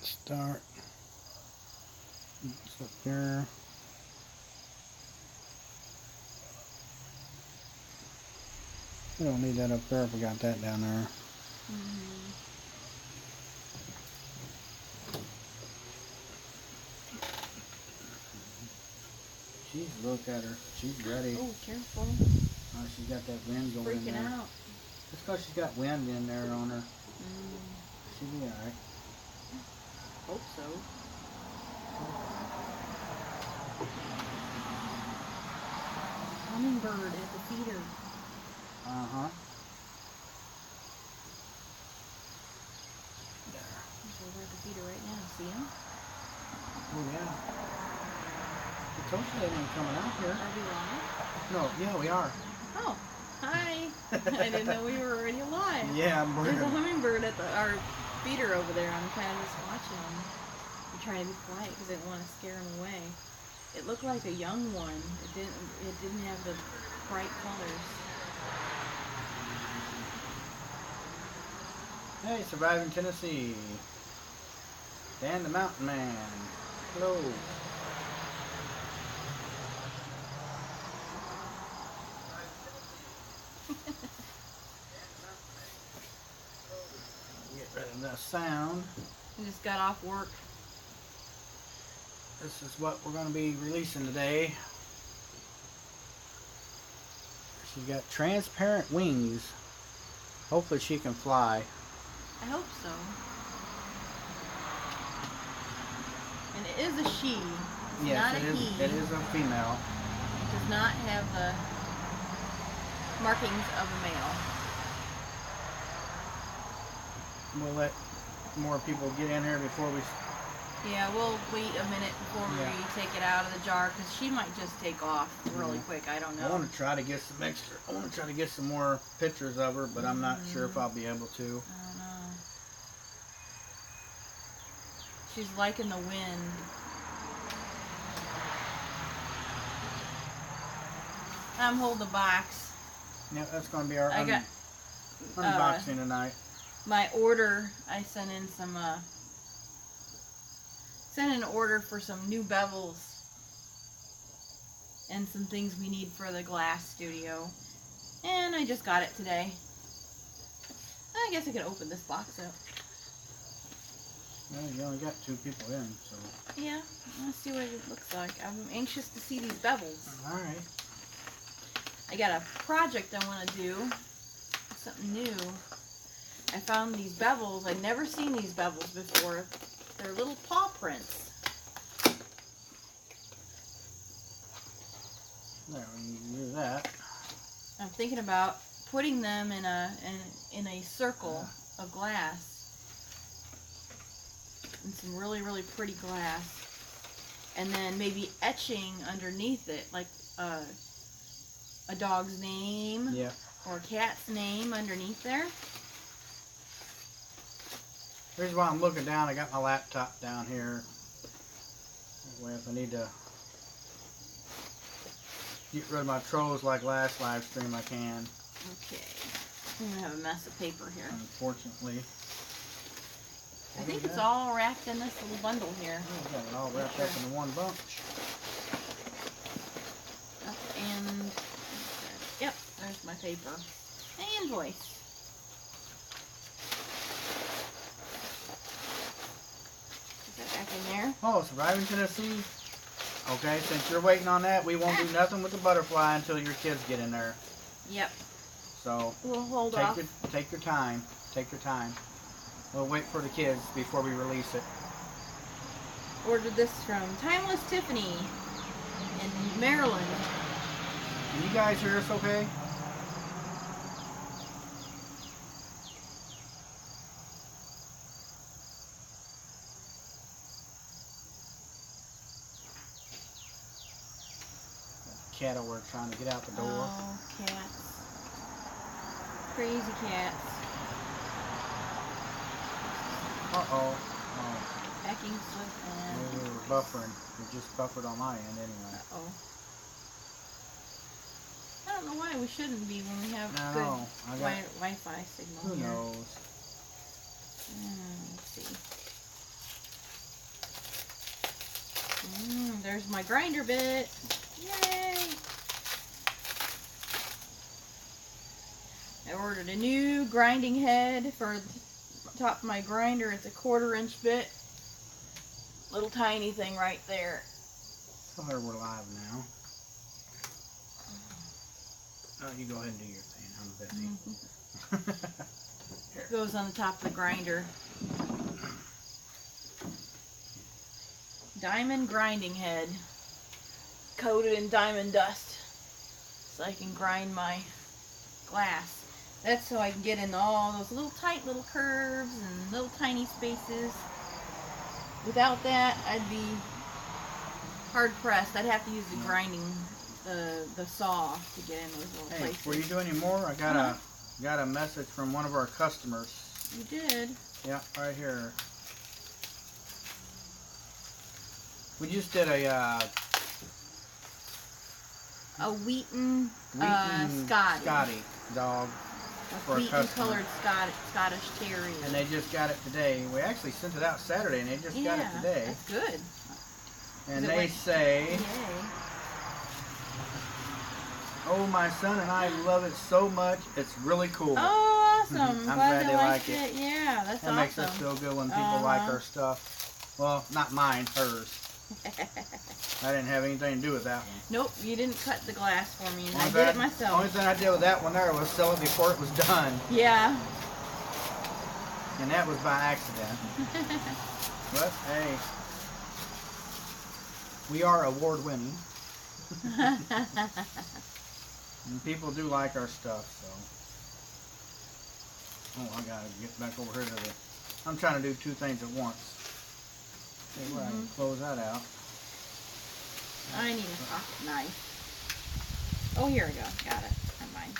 start. It's up here. We don't need that up there if we got that down there. She's, look at her. She's ready. Oh, careful. Oh, she's got that wind going in Freaking there. out. Just because she's got wind in there on her. She'll be alright. Hope so. Hummingbird at the feeder. Uh-huh. He's over at the feeder right now. See him? Oh, yeah. I told you they weren't coming out here. Are we live? No, yeah, we are. Oh, hi. I didn't know we were already alive. Yeah, There's a hummingbird at our feeder over there. I'm kind of just watching him. I'm trying to be quiet because I didn't want to scare him away. It looked like a young one. It didn't have the bright colors. Hey, surviving Tennessee. Dan the Mountain Man. Hello. Get rid of that sound. I just got off work. This is what we're going to be releasing today. She's got transparent wings. Hopefully she can fly. I hope so. And it is a she. It's Yes, not a he. it is a female. It does not have the markings of a male. We'll let more people get in here before we... Yeah, we'll wait a minute before we take it out of the jar because she might just take off really quick. I don't know. I want to try to get some extra. I want to try to get some more pictures of her, but I'm not sure if I'll be able to. I don't know. She's liking the wind. I'm holding the box. Yeah, that's going to be our I got unboxing tonight. My order. I sent in some. Sent an order for some new bevels and some things we need for the glass studio, and I just got it today. I guess I could open this box up. Well, you only got 2 people in, so... Yeah, let's see what it looks like. I'm anxious to see these bevels. Alright. I got a project I want to do. Something new. I found these bevels. I'd never seen these bevels before. They're little paw prints. There, we can do that. I'm thinking about putting them in a circle of glass. And some really, really pretty glass. And then maybe etching underneath it, like a dog's name or a cat's name underneath there. Here's why I'm looking down. I got my laptop down here. That way if I need to get rid of my trolls like last live stream, I can. Okay. I'm going to have a mess of paper here. Unfortunately. I think it's all wrapped in this little bundle here. Oh, got it all wrapped up in one bunch. And, yep, there's my paper. And invoice. Back in there. Oh, surviving Tennessee. Okay, since you're waiting on that, we won't do nothing with the butterfly until your kids get in there. Yep. So we'll hold off. Take your time. Take your time. We'll wait for the kids before we release it. Ordered this from Timeless Tiffany in Maryland. Can you guys hear us okay? Cat over trying to get out the door. Oh, cats. Crazy cats. Uh-oh. Packing slip and... We were buffering. We just buffered on my end anyway. Uh-oh. I don't know why we shouldn't be when we have good Wi-Fi signal Who here. knows? Let's see. there's my grinder bit. Yay! I ordered a new grinding head for the top of my grinder. It's a 1/4-inch bit. Little tiny thing right there. Tell her we're live now. Oh, you go ahead and do your thing. I'm busy. Goes on the top of the grinder. Diamond grinding head. Coated in diamond dust. So I can grind my glass. That's so I can get in all those little tight little curves and little tiny spaces. Without that, I'd be hard pressed. I'd have to use the grinding, the saw to get in those little Hey, places. before you do any more, I got a message from one of our customers. You did. Yeah, right here. We just did a Wheaton Wheaton Scotty dog A for a Wheaton customer. colored Scottish Terrier. And they just got it today. We actually sent it out Saturday, and they just got it today. That's good. And they say, Yay. "Oh, my son and I love it so much. It's really cool." Oh, awesome. I'm glad glad they they liked like it. Yeah, that's That awesome. makes us feel good when people like our stuff. Well, not mine, hers. I didn't have anything to do with that one. Nope, you didn't cut the glass for me, and I Only did it thing- myself. Only thing I did with that one there was sell it before it was done. Yeah. And that was by accident. But, hey, we are award winning. And people do like our stuff, so. Oh, I gotta get back over here to the. I'm trying to do two things at once. See where I can close that out. I need a pocket knife. Oh, here we go. Got it. Never mind.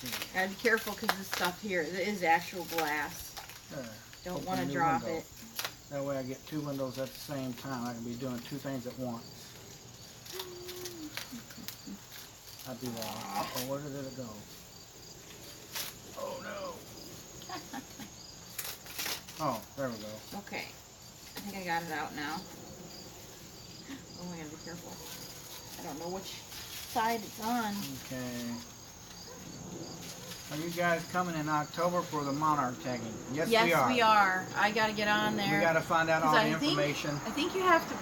See. Gotta be careful because this stuff here is actual glass. There. Don't Open want to new drop window. it. That way I get two windows at the same time. I can be doing two things at once. I'd be wrong. Uh-oh, where did it go? Oh no. Oh, there we go. Okay. I think I got it out now. Oh, I gotta be careful. I don't know which side it's on. Okay. Are you guys coming in October for the monarch tagging? Yes, Yes, we are. we are. I gotta get on there. We gotta find out all 'Cause the I think- information. I think you have to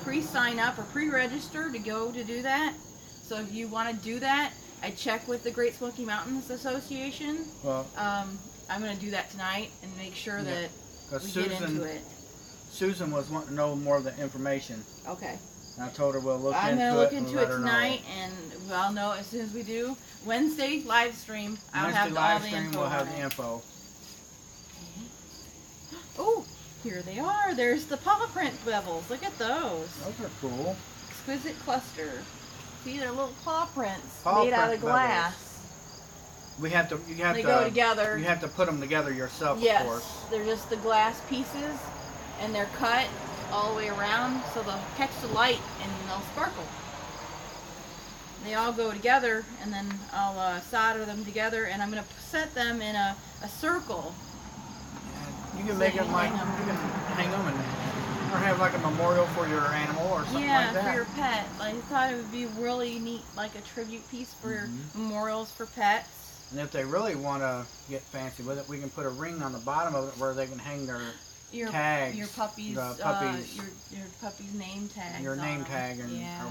pre-sign up or pre-register to go to do that. So if you want to do that, I check with the Great Smoky Mountains Association. Well, I'm going to do that tonight and make sure that because we get into it. Susan was wanting to know more of the information. Okay. And I told her we'll look I'm into going to it look and into let it her tonight, and I'll know as soon as we do. Wednesday live stream. I'll Wednesday have all live the stream, info we'll have on the it. info. Oh, here they are. There's the paw print bevels. Look at those. Those are cool. Exquisite cluster. See, they're little paw prints Paw made out print of glass. We have to. You have They to. go together. You have to put them together yourself, Yes, of course. they're just the glass pieces, and they're cut all the way around so they'll catch the light and they'll sparkle. They all go together, and then I'll solder them together, and I'm going to set them in a circle. You can So make you them like hang 'em. you can hang them or have like a memorial for your animal or something Yeah, like that. for your pet. Like, I thought it would be really neat, like a tribute piece for Mm-hmm. memorials for pets. And if they really want to get fancy with it, we can put a ring on the bottom of it where they can hang their tags, your puppy's, the puppy's- your puppy's name tag. your name tag or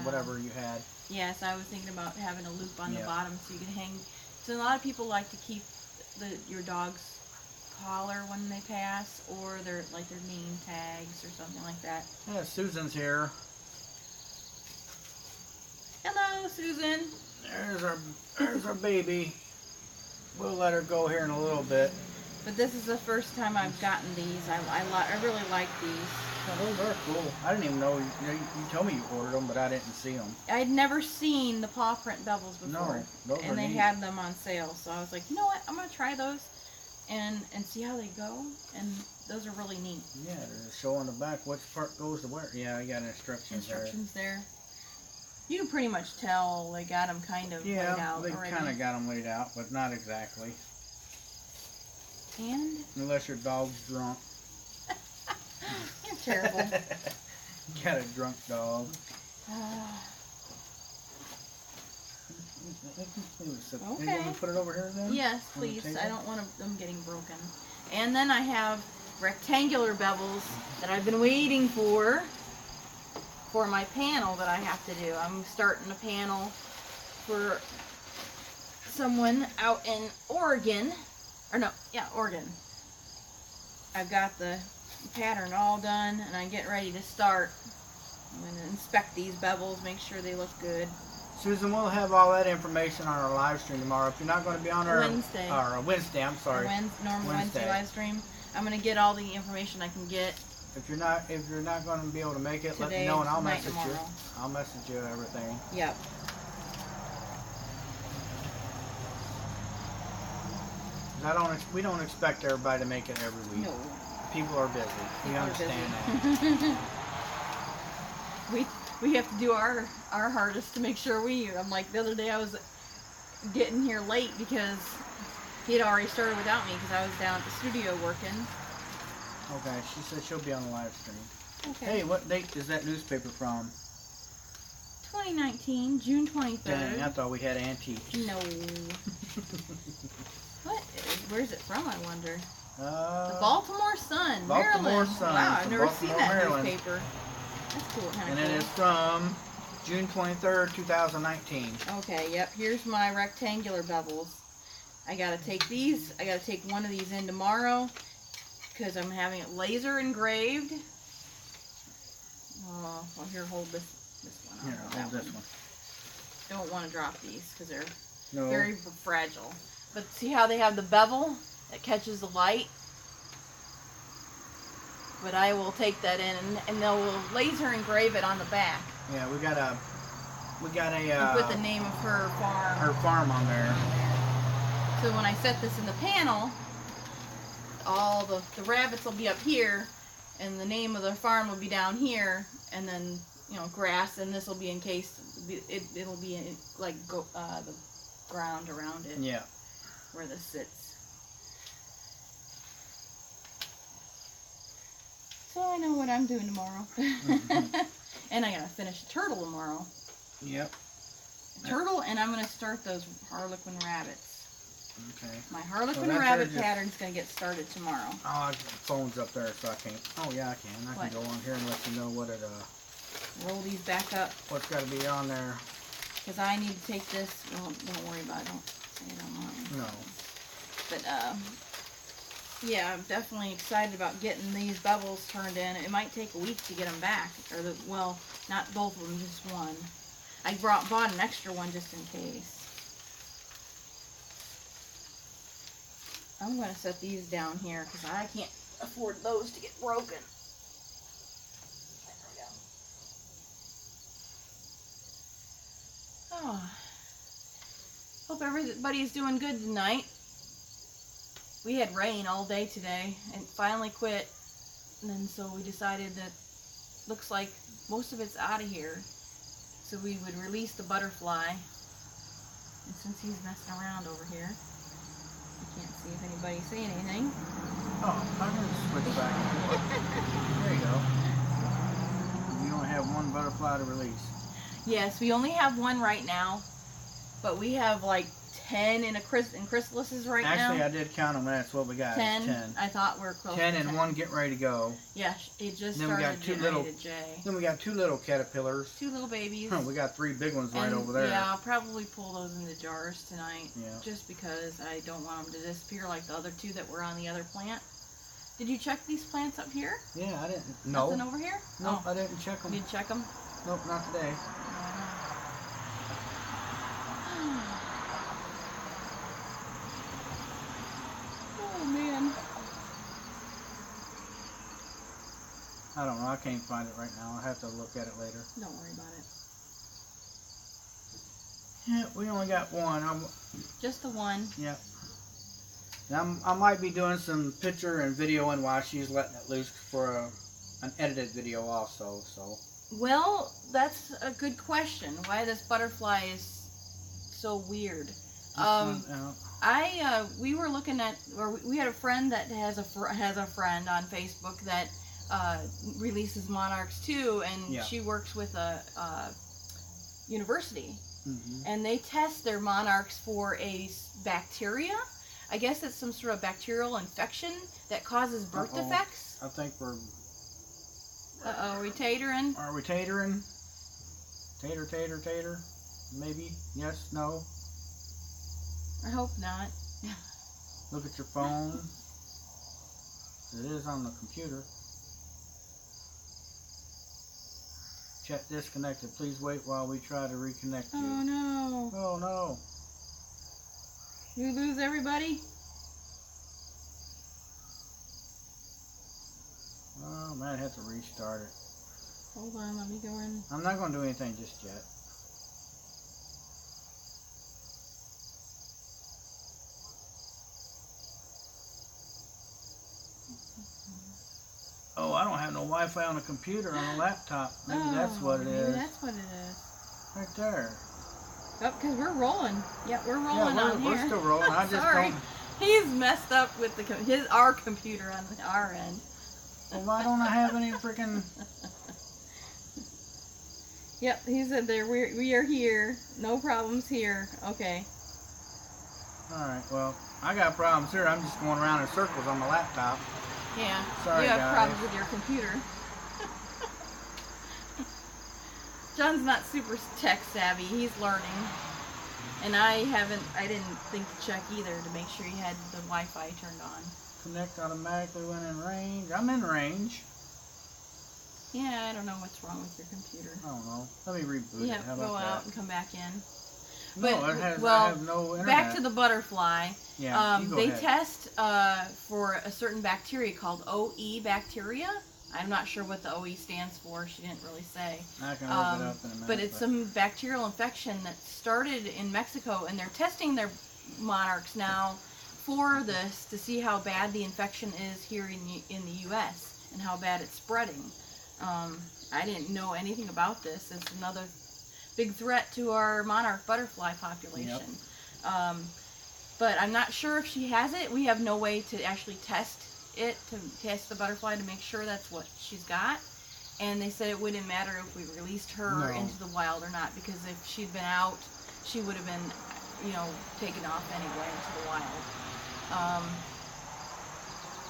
whatever you had. Yes, I was thinking about having a loop on the Yeah. bottom so you can hang. So a lot of people like to keep your dog's collar when they pass, or their name tags or something like that. Yeah, Susan's here. Hello, Susan. There's our baby. We'll let her go here in a little bit. But this is the first time I've gotten these. I really like these. Oh, those are cool. I didn't even know. You told me you ordered them, but I didn't see them. I'd never seen the paw print bevels before. No, those are and they neat. had them on sale, so I was like, you know what? I'm gonna try those and see how they go. And those are really neat. Yeah, they're showing the back which part goes to where. Yeah, you got instructions There. You can pretty much tell they got them kind of there. laid Yeah, out they already. kind of got them laid out, but not exactly. And Unless your dog's drunk. You're terrible. Got a drunk dog. Okay. You want me to put it over here then? Yes, please. I don't want them getting broken. And then I have rectangular bevels that I've been waiting for my panel that I have to do. I'm starting a panel for someone out in Oregon. Oregon. I've got the pattern all done and I'm getting ready to start. I'm going to inspect these bevels, make sure they look good. Susan, we'll have all that information on our live stream tomorrow. If you're not going to be on our Wednesday, I'm sorry. Normal Wednesday live stream. I'm going to get all the information I can get. If you're not going to be able to make it, let me Today, know and I'll tonight, message you. tomorrow. I'll message you everything. Yep. We don't expect everybody to make it every week. No. People are busy. We understand that. we have to do our hardest to make sure I'm like the other day I was getting here late because he had already started without me because I was down at the studio working. Okay, she said she'll be on the live stream. Okay. Hey, what date is that newspaper from? 2019, June 23rd. Dang, I thought we had antiques. No. Where's it from, I wonder? The Baltimore Sun, Baltimore Maryland. Sun. Wow, I've never Baltimore, seen that Maryland. newspaper. That's cool. And it is from June 23rd, 2019. Okay, yep. Here's my rectangular bevels. I gotta take one of these in tomorrow because I'm having it laser engraved. Oh, well, here, hold this one. Here, hold this one. Don't want to drop these because they're No. very fragile. But see how they have the bevel that catches the light? But I will take that in and they'll laser engrave it on the back. Yeah, we got a and put the name of her farm. Her farm on there. So when I set this in the panel, all the rabbits will be up here, and the name of the farm will be down here, and then grass, and this will be encased. It'll be in, like the ground around it. Yeah. Where this sits. So I know what I'm doing tomorrow. And I gotta finish a turtle tomorrow. Yep. A turtle, and I'm gonna start those Harlequin rabbits. Okay. My Harlequin rabbit pattern's gonna get started tomorrow. Oh, the phone's up there, so I can't. Oh yeah, I can. I can go on here and let you know what it. Roll these back up. What's got to be on there? Because I need to take this. Well, don't worry about it. Don't say it online. No. But yeah, I'm definitely excited about getting these bevels turned in. It might take a week to get them back, well, not both of them, just one. I bought an extra one just in case. I'm going to set these down here because I can't afford those to get broken. There we go. Oh. Hope everybody's doing good tonight. We had rain all day today and it finally quit. And then so we decided that looks like most of it's out of here. So we would release the butterfly. And since he's messing around over here, I can't see if anybody's saying anything. Oh, I'm going to switch back and forth. There you go. You only have one butterfly to release. Yes, we only have one right now. But we have like 10 in chrysalises right now. Actually, I did count them. That's what we got. 10. 10. I thought we were close. 10 and one getting ready to go. Yeah, it just then started we got two getting little, ready to jay. Then we got two little caterpillars. Two little babies. We got 3 big ones right over there. Yeah, I'll probably pull those into jars tonight. Yeah. Just because I don't want them to disappear like the other two that were on the other plant. Did you check these plants up here? Yeah, I didn't. No. Nothing over here? Nope, I didn't check them. You did check them? Nope, not today. Oh, man. I don't know. I can't find it right now. I'll have to look at it later. Don't worry about it. Yeah, we only got one. Just the one. Yep. And I might be doing some picture and videoing while she's letting it loose for an edited video also. So. Well, that's a good question. Why this butterfly is so weird. We were looking at, or we had a friend that has a friend on Facebook that releases monarchs too, and Yeah. she works with a university, Mm-hmm. and they test their monarchs for a bacteria. I guess it's some sort of bacterial infection that causes birth defects. I think we're... Uh-oh, are we tatering? Are we tatering? Tater? Maybe? Yes? No? I hope not. Look at your phone. It is on the computer. Chat disconnected. Please wait while we try to reconnect you. Oh no. Oh no. You lose everybody? Oh, I might have to restart it. Hold on, let me go in. I'm not going to do anything just yet. Oh, I don't have no Wi-Fi on the computer on the laptop. Maybe that's what it maybe is. That's what it is. Right there. Oh, because we're rolling. Yep, we're rolling Yeah, on here. we're still rolling. I just Sorry. don't... He's messed up with our computer on our end. Well, why don't I have any freaking... Yep, he said there we are here. No problems here. Okay. Alright, well, I got problems here. I'm just going around in circles on my laptop. Yeah. Sorry, you have guys. problems with your computer. John's not super tech savvy. He's learning. And I didn't think to check either to make sure he had the Wi-Fi turned on. Connect automatically when in range. I'm in range. Yeah, I don't know what's wrong with your computer. I don't know. Let me reboot You it. have How to go about out that? and come back in. No, But, it has, well, I have no internet. Back to the butterfly. Yeah, you go they ahead. test for a certain bacteria called OE bacteria. I'm not sure what the OE stands for. She didn't really say. I can look it up in a minute. But it's some bacterial infection that started in Mexico, and they're testing their monarchs now for this to see how bad the infection is here in the U.S. and how bad it's spreading. I didn't know anything about this. It's another big threat to our monarch butterfly population. Yep. But I'm not sure if she has it. We have no way to actually test it, to test the butterfly to make sure that's what she's got. And they said it wouldn't matter if we released her into the wild or not, because if she'd been out, she would have been, taken off anyway into the wild.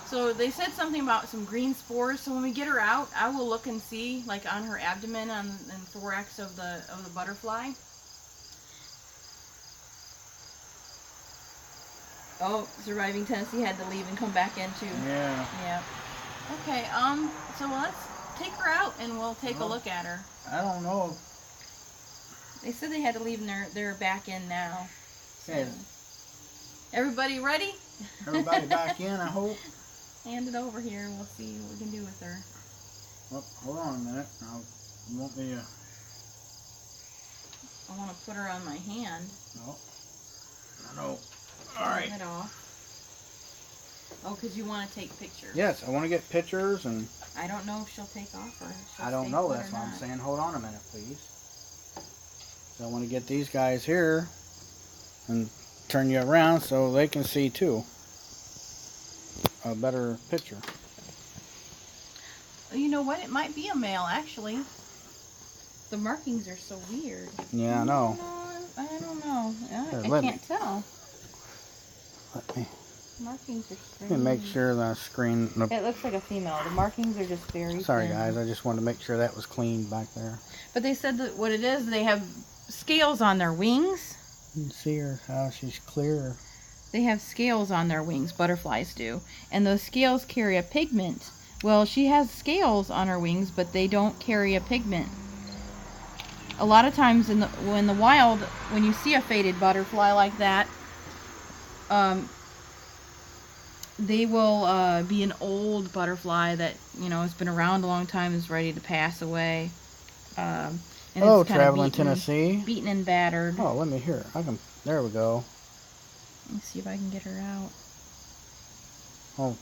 So they said something about some green spores. So when we get her out, I will look and see, like on her abdomen and thorax of the butterfly. Oh, surviving Tennessee had to leave and come back in too. Yeah. Yeah. Okay. So let's take her out and we'll take a look at her. I don't know. They said they had to leave and they're back in now. So. Okay. Everybody ready? Everybody back in, I hope. Hand it over here and we'll see what we can do with her. Well, hold on a minute. You want me to... I want to put her on my hand. No. I know. All right. Head off. Oh, because you want to take pictures. Yes, I want to get pictures and... I don't know if she'll take off or she'll I don't stay know. put That's or why I'm not. saying hold on a minute, please. So I want to get these guys here and turn you around so they can see too. A better picture. You know what? It might be a male, actually. The markings are so weird. Yeah, I know. I don't know. Here, I let can't tell. Let me Markings are strange. make sure the screen... It looks like a female. The markings are just very Sorry, thin. guys. I just wanted to make sure that was clean back there. But they said that what it is, they have scales on their wings. You can see her, how she's clear. They have scales on their wings, butterflies do. And those scales carry a pigment. Well, she has scales on her wings, but they don't carry a pigment. A lot of times in the wild, when you see a faded butterfly like that, they will be an old butterfly that, has been around a long time, is ready to pass away. And Hello, it's kinda traveling Tennessee. beaten and battered. Oh, let me hear. There we go. Let's see if I can get her out. Oh,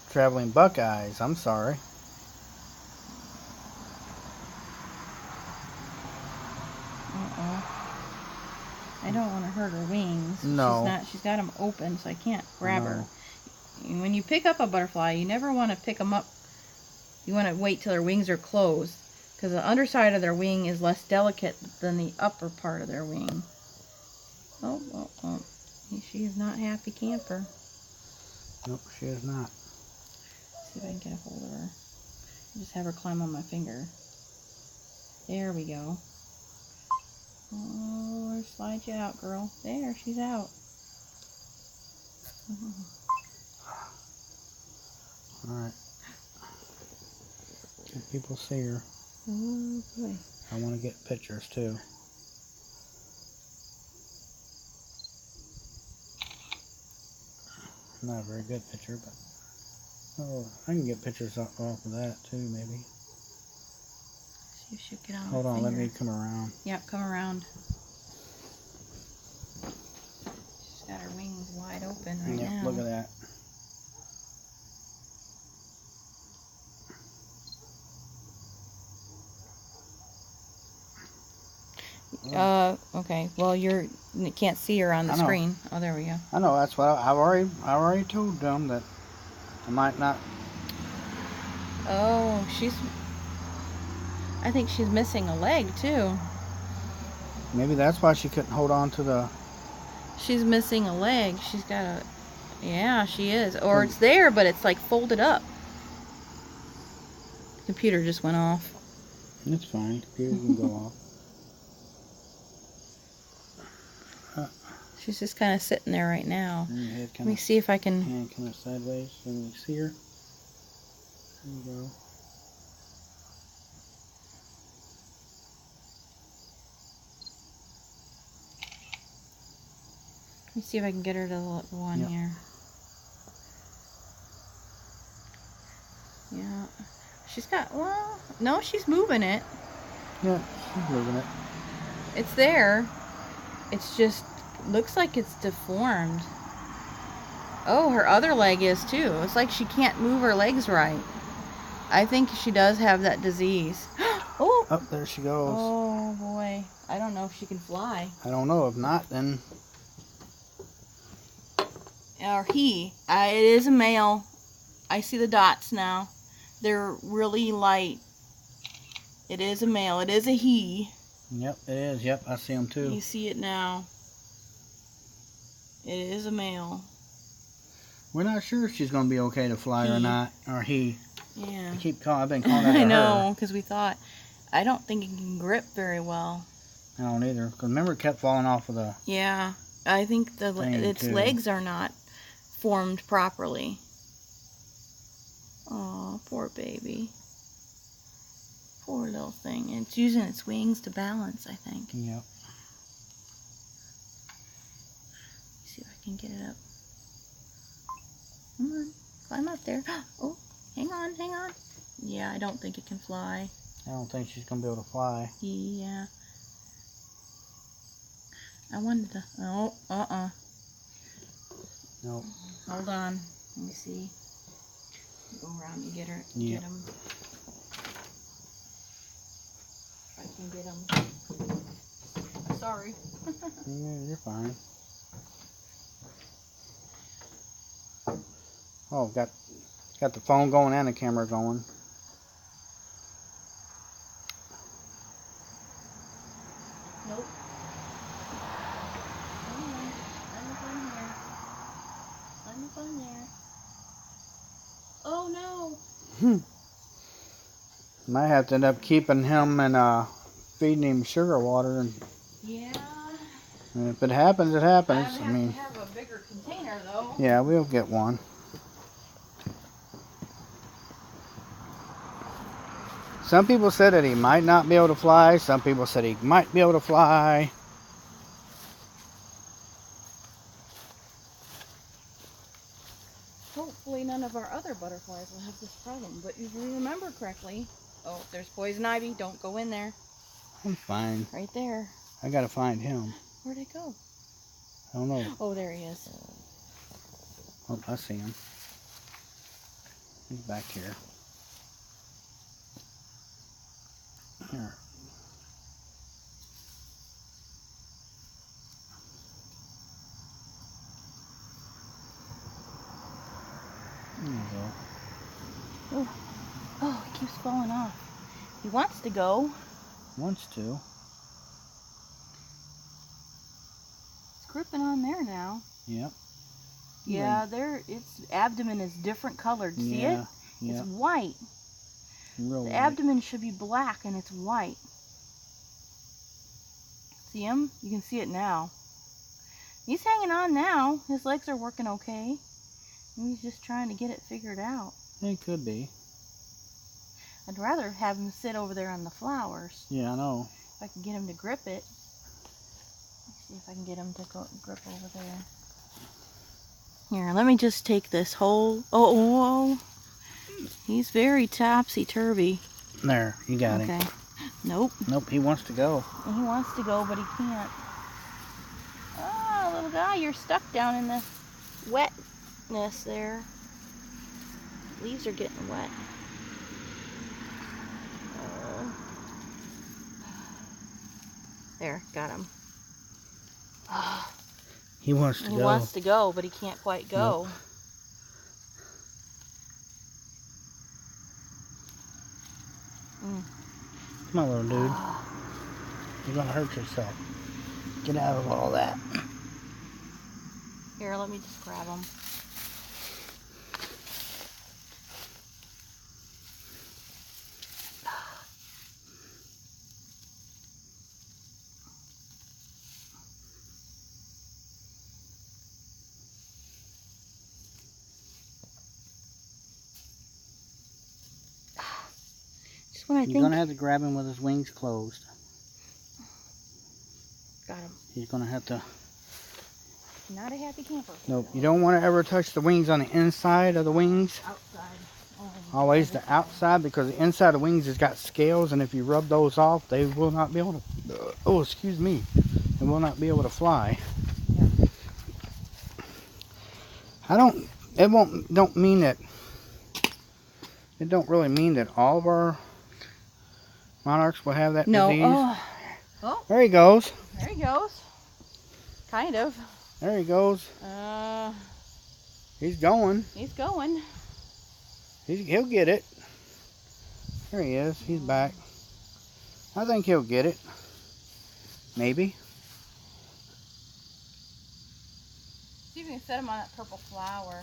traveling Buckeyes. I'm sorry. I don't want to hurt her wings. No. She's got them open, so I can't grab her. When you pick up a butterfly, you never want to pick them up You want to wait till their wings are closed, because the underside of their wing is less delicate than the upper part of their wing. Oh, oh, oh. She is not happy camper. Nope, she is not. Let's see if I can get a hold of her. Just have her climb on my finger. There we go. Oh, slide you out, girl. There, she's out. Alright. Can people see her? Oh, boy. I want to get pictures too. Not a very good picture, but oh, I can get pictures off of that too, maybe. See if she'll get on. Hold my on, finger. let me come around. Yep, come around. She's got her wings wide open right now. Look at that. Okay. Well, you can't see her on the screen. Oh, there we go. I know, that's what I've already told them that I might not. Oh, I think she's missing a leg too. Maybe that's why she couldn't hold on to the. She's missing a leg. She's got a. Yeah, she is. Or it's there, but it's like folded up. Computer just went off. It's fine. Computer can go off. She's just kind of sitting there right now. Head Let me see if I can. Hand kind of sideways so you can see her. There you go. Let me see if I can get her to the one here. Yeah. She's got, well, no, she's moving it. Yeah, she's moving it. It's there. It's just, looks like it's deformed. Oh, her other leg is too. It's like she can't move her legs right. I think she does have that disease. Oh! Oh, there she goes. Oh, boy. I don't know if she can fly. I don't know. If not, then. Or he. It is a male. I see the dots now. They're really light. It is a male. It is a he. Yep, it is. Yep, I see him too. You see it now. It is a male. We're not sure if she's going to be okay to fly or not. Or he. Yeah. I've been calling it her. I know, because we thought. I don't think it can grip very well. I don't either. Because remember, it kept falling off of the. Yeah. I think its legs are not formed properly. Oh, poor baby. Poor little thing. And it's using its wings to balance, I think. Yep. See if I can get it up. Come on. Climb up there. Oh, hang on, hang on. Yeah, I don't think it can fly. I don't think she's going to be able to fly. Yeah. I wanted to. Oh, Nope. Hold on. Let me see. Go around and get her. Yep. Get him. If I can get him. Sorry. Yeah, you're fine. Oh, got the phone going and the camera going. Nope. Come on. Climb up on here. Climb up on there. Oh no. Might have to end up keeping him and feeding him sugar water. And Yeah. if it happens, it happens. I mean, have to have a bigger container though. Yeah, we'll get one. Some people said that he might not be able to fly. Some people said he might be able to fly. Hopefully none of our other butterflies will have this problem. But if we remember correctly, oh, there's poison ivy. Don't go in there. I'm fine. Right there. I gotta find him. Where'd it go? I don't know. Oh, there he is. Oh, I see him. He's back here. Here. There you go. Oh, keeps falling off. He wants to go. Wants to. It's gripping on there now. Yep. Yeah, there. Its abdomen is different colored. See it? Yeah. It's white. Real The white. abdomen should be black and it's white. See him? You can see it now. He's hanging on now. His legs are working okay. He's just trying to get it figured out. It could be. I'd rather have him sit over there on the flowers. Yeah, I know. If I can get him to grip it. Let's see if I can get him to grip over there. Here, let me just take this whole... Oh. He's very topsy-turvy. There, you got him. Okay. Nope. Nope, he wants to go. He wants to go, but he can't. Ah, little guy, you're stuck down in the wetness there. Leaves are getting wet. Oh. There, got him. He wants to go. He wants to go, but he can't quite go. Nope. Come on, little dude. You're gonna hurt yourself. Get out of all that. Here, let me just grab him. You're gonna have to grab him with his wings closed. Got him. He's gonna have to. Not a happy camper. Nope. You don't want to ever touch the wings on the inside of the wings. Outside. Always the outside, because the inside of the wings has got scales, and if you rub those off, they will not be able to. Oh, excuse me. They will not be able to fly. Yeah. Don't mean that. It don't really mean that all of our monarchs will have that disease. Oh. There he goes. There he goes. Kind of. There he goes. He's going. He's going. He'll get it. There he is. He's back. I think he'll get it. Maybe. See if you can set him on that purple flower.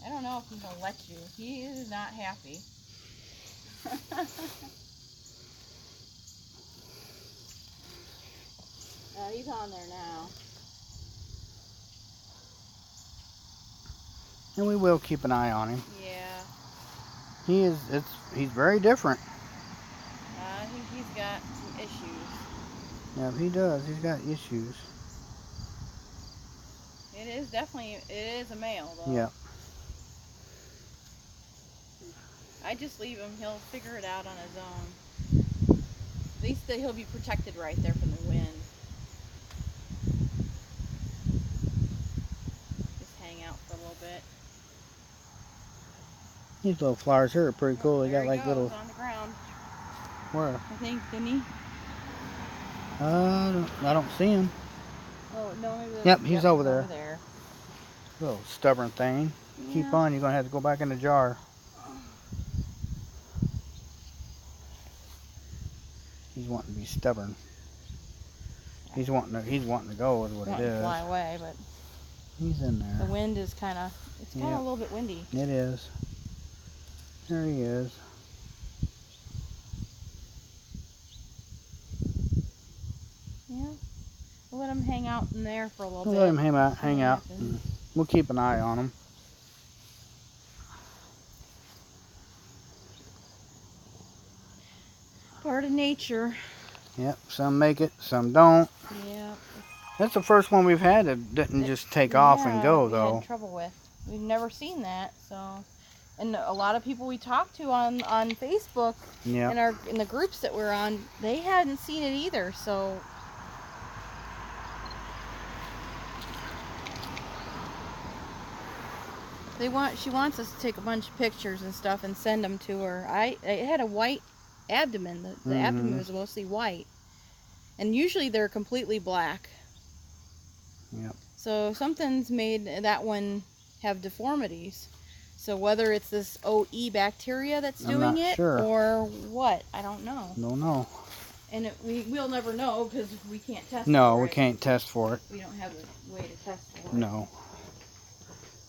I don't know if he's going to let you. He is not happy. He's on there now. And we will keep an eye on him. Yeah. He's very different. I think he's got some issues. Yeah, he does. He's got issues. It is a male though. Yeah. I just leave him. He'll figure it out on his own. At least he'll be protected right there from the wind. Just hang out for a little bit. These little flowers here are pretty cool. They got like little. On the ground. Where? I think, didn't he? I don't see him. Oh no, maybe. Yep, he's over there. Little stubborn thing. Yeah. Keep on. You're gonna have to go back in the jar. He's wanting to be stubborn. He's wanting to go is what it is. Fly away, but he's in there. the wind is kind of a little bit windy. It is. There he is. Yeah. We'll let him hang out in there for a little bit. We'll let him hang out. We'll keep an eye on him. Part of nature. Yep, some make it, some don't. Yeah. That's the first one we've had that didn't just take off and go, though. We had trouble with. We've never seen that, so. And a lot of people we talked to on Facebook, in the groups that we're on, they hadn't seen it either. So. She wants us to take a bunch of pictures and stuff and send them to her. It had a white abdomen. The abdomen was mostly white, and usually they're completely black. Yep. So something's made that one have deformities. So whether it's this OE bacteria that's I'm doing not it sure. or what, I don't know. Don't know. And we'll never know because we can't test No, for we it. can't test for it. We don't have a way to test for it. No.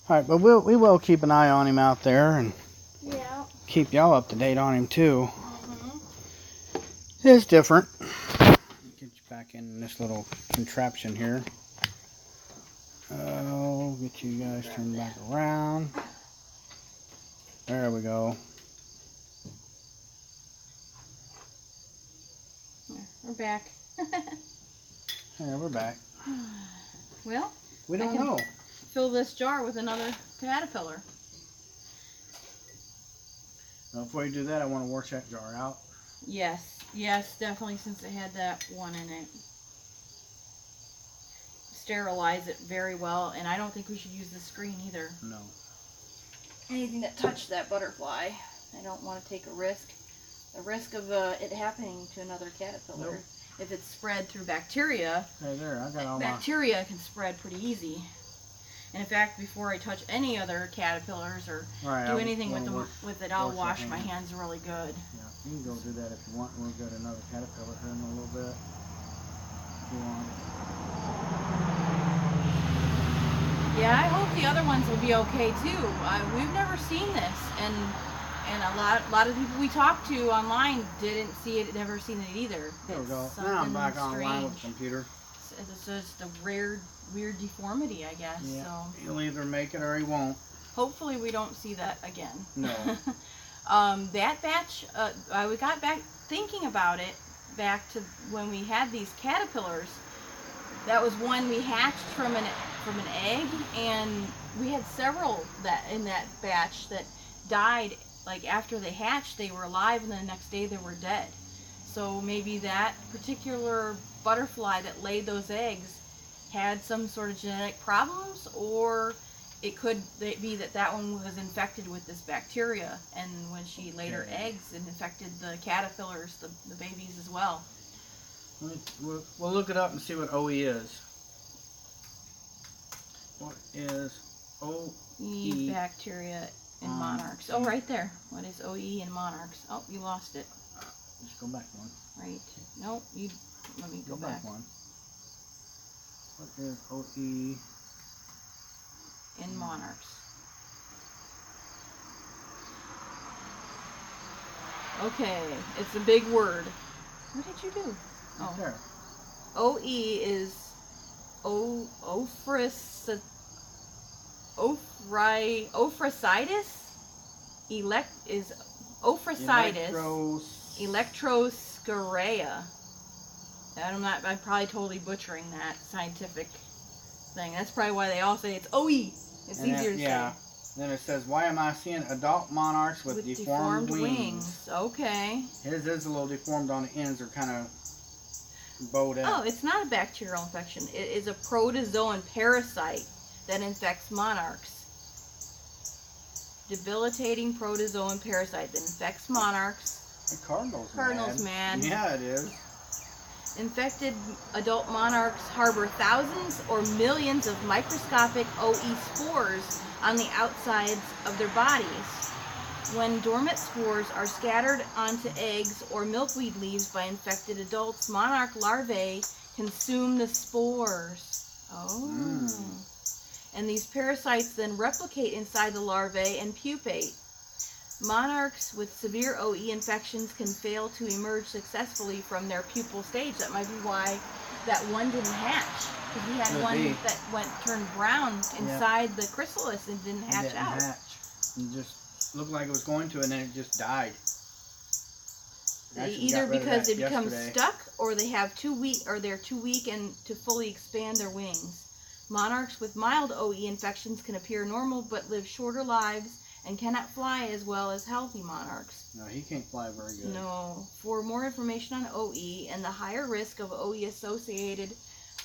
All right, but we will keep an eye on him out there and keep y'all up to date on him too. It's different. Get you back in this little contraption here. Get you guys turned back around. There we go. We're back. Yeah, we're back. Well, We don't know. Fill this jar with another caterpillar. Now, before you do that, I want to wash that jar out. Yes, definitely, since it had that one in it. Sterilize it very well, and I don't think we should use the screen either. No. Anything that touched that butterfly, I don't want to take a risk. A risk of it happening to another caterpillar. Nope. If it's spread through bacteria, Hey there, I got all bacteria can spread pretty easy. And in fact, before I touch any other caterpillars or do anything with it, I'll wash my hands really good. Yeah, you can go do that if you want. We'll get another caterpillar here in a little bit. If you want. Yeah, I hope the other ones will be okay too. We've never seen this, and a lot of people we talked to online didn't see it, never seen it either. There we go. It's Now I'm back something online with the strange. computer. It's just a weird deformity, I guess. Yeah. So He'll either make it or he won't. hopefully we don't see that again. No. That batch, we got back thinking about it back to when we had these caterpillars. That was one we hatched from an egg, and we had several in that batch that died. Like after they hatched, they were alive, and then the next day they were dead. So maybe that particular butterfly that laid those eggs had some sort of genetic problems, or it could be that one was infected with this bacteria, and when she laid her eggs, it infected the caterpillars, the babies as well. We'll look it up and see what OE is. What is OE? Bacteria in monarchs. Oh, right there. What is OE in monarchs? Oh, you lost it. Just go back one. Right. Nope. Let me go back. One. What is OE in monarchs? Okay, it's a big word. What did you do? Right there. OE is ophrasitis, electroscleria. I'm probably totally butchering that scientific thing. That's probably why they all say it's OE. It's easier to say. Then it says, why am I seeing adult monarchs with deformed wings? Okay. His is a little deformed on the ends. They're kind of bowed out. Oh, it's not a bacterial infection. It is a protozoan parasite that infects monarchs. Debilitating protozoan parasite that infects monarchs. The Cardinal's mad. Yeah, it is. Infected adult monarchs harbor thousands or millions of microscopic OE spores on the outsides of their bodies. When dormant spores are scattered onto eggs or milkweed leaves by infected adults, monarch larvae consume the spores. Oh. And these parasites then replicate inside the larvae and pupate. Monarchs with severe OE infections can fail to emerge successfully from their pupal stage. That might be why that one didn't hatch. Because we had one that turned brown inside the chrysalis and didn't hatch out. It just looked like it was going to, and then it just died. Either because they become stuck, or they're too weak and to fully expand their wings. Monarchs with mild OE infections can appear normal but live shorter lives and cannot fly as well as healthy monarchs. No, he can't fly very good. No. For more information on OE and the higher risk of OE associated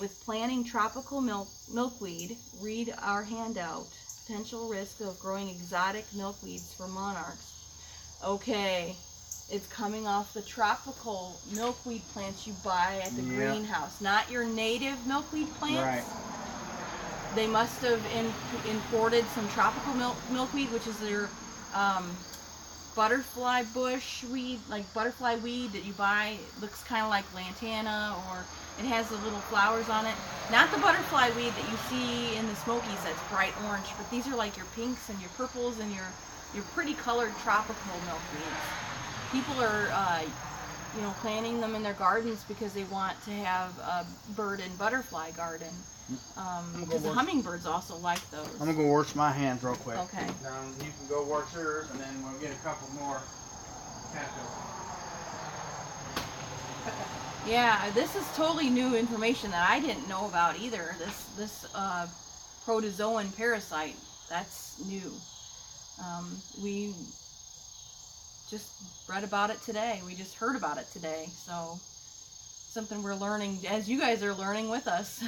with planting tropical milkweed, read our handout. Potential risk of growing exotic milkweeds for monarchs. Okay, it's coming off the tropical milkweed plants you buy at the greenhouse, not your native milkweed plants. Right. They must have imported some tropical milkweed, which is their butterfly bush weed, like butterfly weed that you buy. It looks kind of like lantana, or it has the little flowers on it. Not the butterfly weed that you see in the Smokies that's bright orange, but these are like your pinks and your purples and your pretty colored tropical milkweeds. People are planting them in their gardens because they want to have a bird and butterfly garden. Because the hummingbirds also like those. I'm gonna go wash my hands real quick. Okay. You can go wash yours, and then we'll get a couple more caterpillars. Yeah, this is totally new information that I didn't know about either. This protozoan parasite, that's new. We just read about it today. We just heard about it today. So something we're learning, as you guys are learning with us.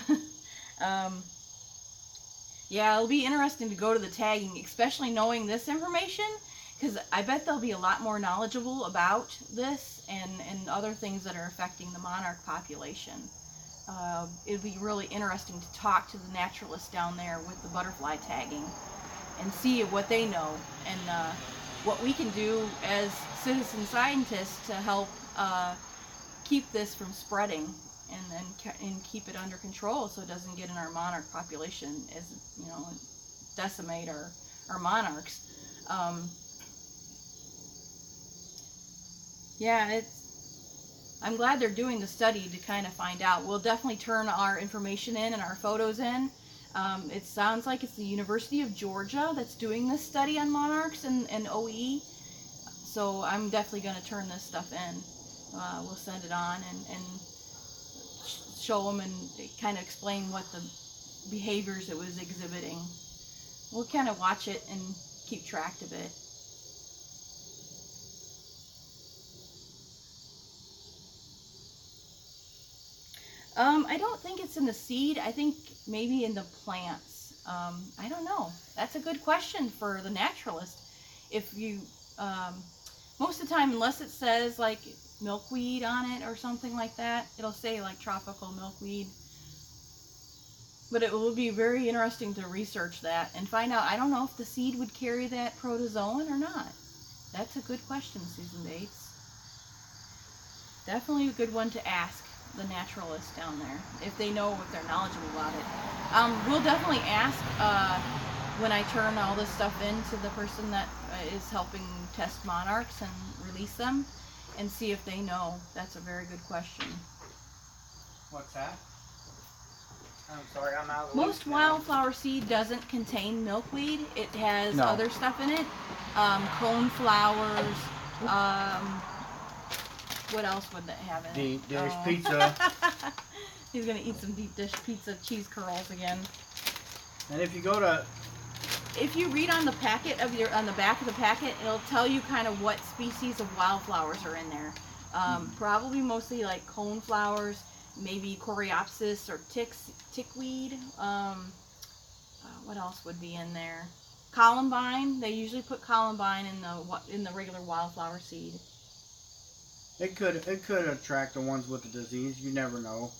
Yeah, it'll be interesting to go to the tagging, especially knowing this information, because I bet they'll be a lot more knowledgeable about this and other things that are affecting the monarch population. It'd be really interesting to talk to the naturalists down there with the butterfly tagging and see what they know and what we can do as citizen scientists to help keep this from spreading and keep it under control so it doesn't get in our monarch population, as decimate our monarchs. Yeah, I'm glad they're doing the study to kind of find out. We'll definitely turn our information in and our photos in. It sounds like it's the University of Georgia that's doing this study on monarchs and OE. So I'm definitely going to turn this stuff in. We'll send it on and show them and kind of explain what the behaviors it was exhibiting. We'll kind of watch it and keep track of it. I don't think it's in the seed. I think maybe in the plants. I don't know. That's a good question for the naturalist. If you, most of the time, unless it says like milkweed on it or something like that, it'll say like tropical milkweed. But it will be very interesting to research that and find out. I don't know if the seed would carry that protozoan or not. That's a good question, Susan Bates. Definitely a good one to ask the naturalists down there, if they know, if they're knowledgeable about it. We'll definitely ask when I turn all this stuff in to the person that is helping test monarchs and release them, and see if they know. That's a very good question. What's that? I'm sorry, I'm out of the Most wildflower seed doesn't contain milkweed. It has other stuff in it. Cone flowers. What else would that have in it? Deep dish pizza. He's gonna eat some deep dish pizza cheese curls again. And if you go to, if you read on the packet of on the back of the packet, it'll tell you kind of what species of wildflowers are in there. Probably mostly like cone flowers, maybe coreopsis or tickweed. What else would be in there? Columbine. They usually put columbine in the regular wildflower seed. it could attract the ones with the disease. You never know.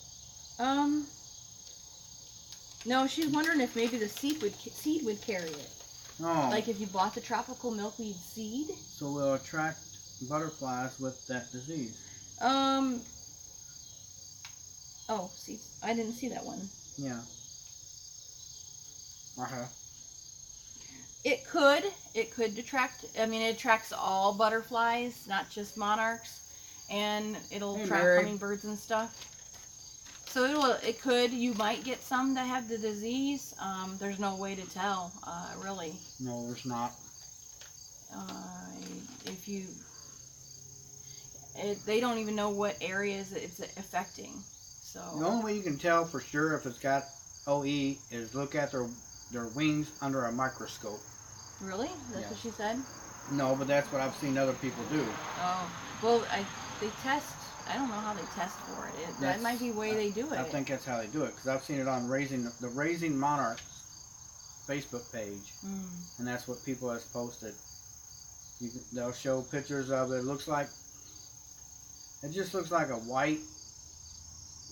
No, she's wondering if maybe the seed would carry it. Oh. Like if you bought the tropical milkweed seed. So we'll attract butterflies with that disease. Oh, see, I didn't see that one. Yeah. It could attract. I mean, it attracts all butterflies, not just monarchs, and it'll attract hummingbirds and stuff. So it could. You might get some that have the disease. There's no way to tell, really. No, there's not. They don't even know what areas it's affecting. So the only way you can tell for sure if it's got OE is look at their wings under a microscope. Really? That's what she said? No, but that's what I've seen other people do. Oh, well, they test. I don't know how they test for it. That might be the way they do it. I think that's how they do it, because I've seen it on the Raising Monarchs Facebook page, and that's what people have posted. They'll show pictures of it. It just looks like a white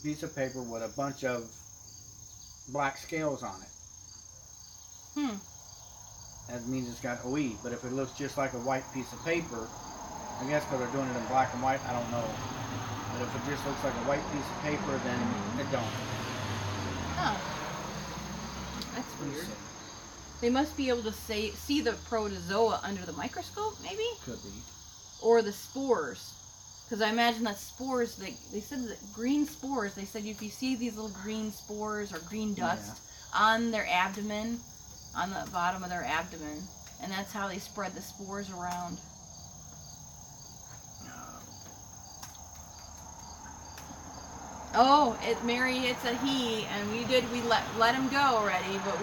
piece of paper with a bunch of black scales on it. that means it's got OE. But if it looks just like a white piece of paper, I guess because they're doing it in black and white, I don't know. But if it just looks like a white piece of paper, then it don't. Huh. That's weird. They must be able to see the protozoa under the microscope, maybe? Could be. Or the spores. Because I imagine that spores, they said that green spores, they said if you see these little green spores or green dust on their abdomen, on the bottom of their abdomen, and that's how they spread the spores around. Oh, Mary, it's a he, and we let him go already, but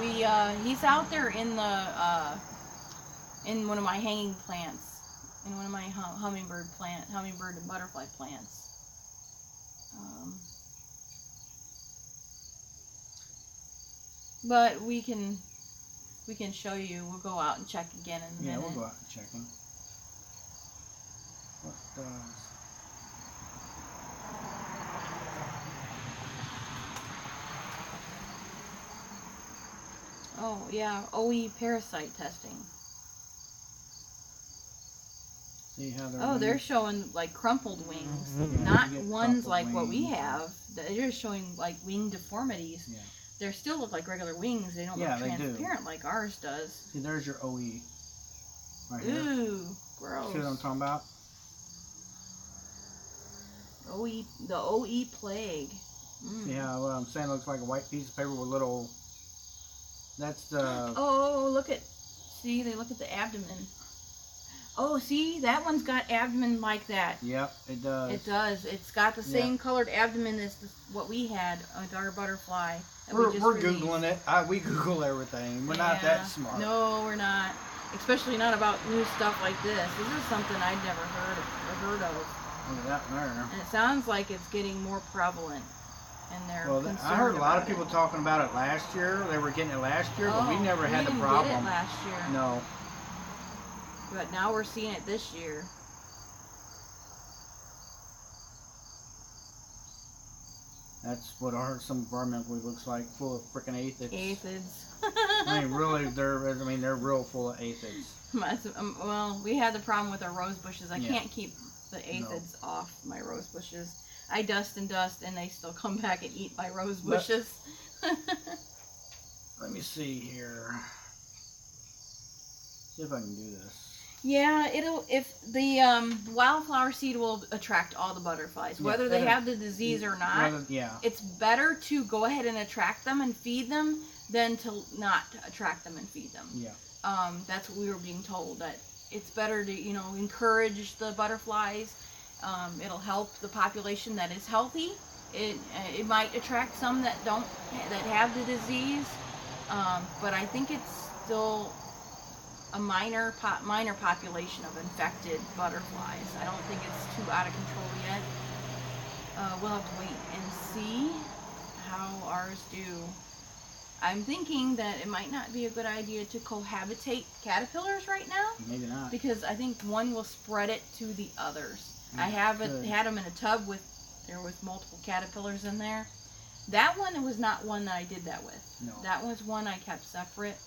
he's out there in one of my hanging plants, in one of my hummingbird and butterfly plants. But we can show you. We'll go out and check again in a minute. Yeah, we'll go out and check him. What does? Oh, yeah, OE parasite testing. See how they're showing like crumpled wings, Yeah, not ones like what we wings. have. They're showing like wing deformities. Yeah. They still look like regular wings. They don't Yeah, look they do. transparent like ours does. See, there's your OE. Right here. Ooh, gross. See what I'm talking about? The OE plague. See how what I'm saying looks like a white piece of paper with little. That's the. Oh, look at. See, they look at the abdomen. Oh, see, that one's got abdomen like that. Yep, it does. It does. It's got the same colored abdomen as what we had with our butterfly. We're Googling it. We Google everything. We're not that smart. No, we're not. Especially not about new stuff like this. This is something I'd never heard of. Look at that there. And it sounds like it's getting more prevalent. And they're concerned I heard a lot of about people it. talking about it last year. They were getting it last year, but we never had the problem. We didn't get it last year. No. But now we're seeing it this year. That's what some of our milkweed looks like, full of frickin' aphids. Aphids. I mean, really, they're real full of aphids. Well, we had the problem with our rose bushes. I Yeah. can't keep the aphids off my rose bushes. I dust, and they still come back and eat my rose bushes. Let me see here. See if I can do this. Yeah, if the wildflower seed will attract all the butterflies, whether they have the disease or not. It's better to go ahead and attract them and feed them than to not attract them and feed them. Yeah. That's what we were being told, that it's better to encourage the butterflies. It'll help the population that is healthy. It might attract some that have the disease, but I think it's still a minor population of infected butterflies. I don't think it's too out of control yet. We'll have to wait and see how ours do. I'm thinking that it might not be a good idea to cohabitate caterpillars right now. Maybe not. Because I think one will spread it to the others. I had them in a tub there was multiple caterpillars in there. That one was not one that I did that with. No. That was one I kept separate.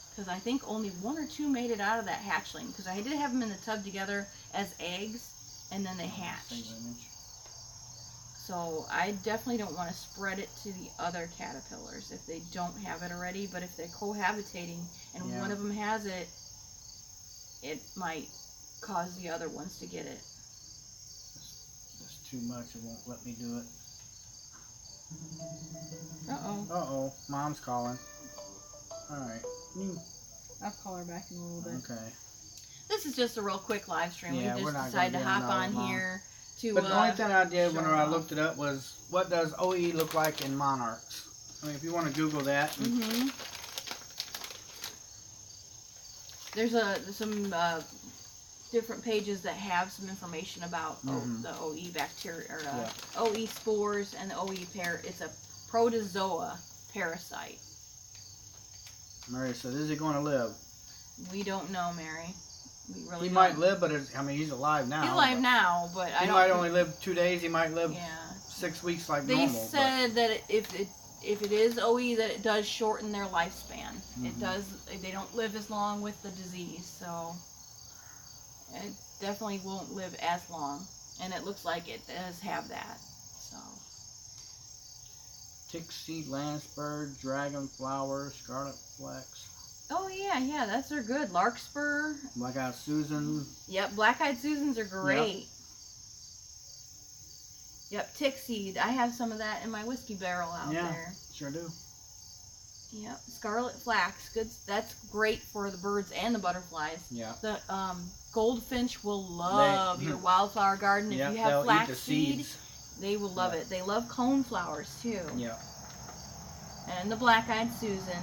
Because I think only 1 or 2 made it out of that hatchling. Because I did have them in the tub together as eggs, and then they hatched. So I definitely don't want to spread it to the other caterpillars if they don't have it already. But if they're cohabitating and one of them has it, it might cause the other ones to get it. That's too much. It won't let me do it. Uh-oh. Uh-oh. Mom's calling. All right. I'll call her back in a little bit. Okay. This is just a real quick live stream. Yeah, we we're just not decided to gonna hop get on Mom. here to. But the only thing I did when I off. looked it up was, what does OE look like in monarchs? I mean, if you want to Google that. There's some different pages that have some information about the OE bacteria or OE spores and the OE it's a protozoa parasite. Mary said, "Is he going to live?" We don't know, Mary. We really He don't. might live, but he's alive now. He's alive now, but he might only live 2 days. He might live 6 weeks like they normal. They said that if if it is OE, that it does shorten their lifespan. Mm-hmm. It does. They don't live as long with the disease, so it definitely won't live as long. And it looks like it does have that. So. Tixie, Lansbird, Dragonflower, Scarlet Flex. Oh yeah, those are good. Larkspur. Black-eyed Susan. Yep, black-eyed Susans are great. Yep, Tixie. I have some of that in my whiskey barrel out there. Sure do. Yep, Scarlet Flax. Good. That's great for the birds and the butterflies. Yeah. The goldfinch will love your wildflower garden. If you have flax seed, they will love it. They love cone flowers too. Yeah. And the black-eyed Susan.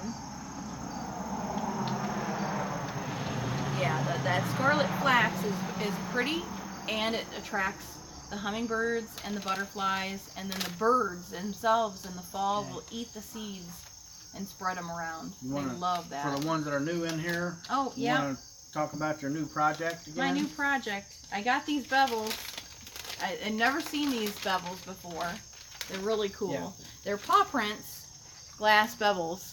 Yeah, that Scarlet Flax is pretty, and it attracts the hummingbirds and the butterflies, and then the birds themselves in the fall will eat the seeds and spread them around. They love that. For the ones that are new in here, oh yeah. You want to talk about your new project again? My new project. I got these bevels. I've never seen these bevels before. They're really cool. Yeah. They're paw prints, glass bevels.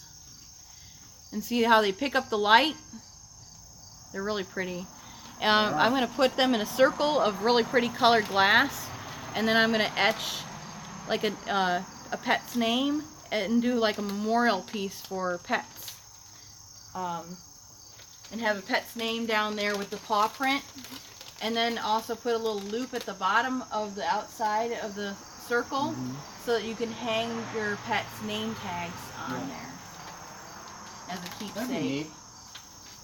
And see how they pick up the light? They're really pretty. I'm going to put them in a circle of really pretty colored glass, and then I'm going to etch like a pet's name and do like a memorial piece for pets. And have a pet's name down there with the paw print, and then also put a little loop at the bottom of the outside of the circle so that you can hang your pet's name tags on there as a keepsake. That'd be neat.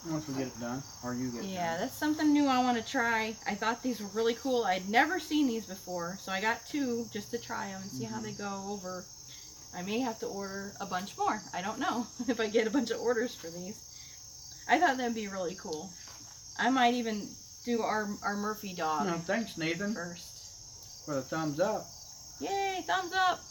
Once we get it done, or you get it done. That's something new I want to try. I thought these were really cool. I'd never seen these before, so I got 2 just to try them and see how they go over. I may have to order a bunch more. I don't know if I get a bunch of orders for these. I thought that'd be really cool. I might even do our Murphy dog. No, thanks, Nathan. First. For the thumbs up. Yay, thumbs up.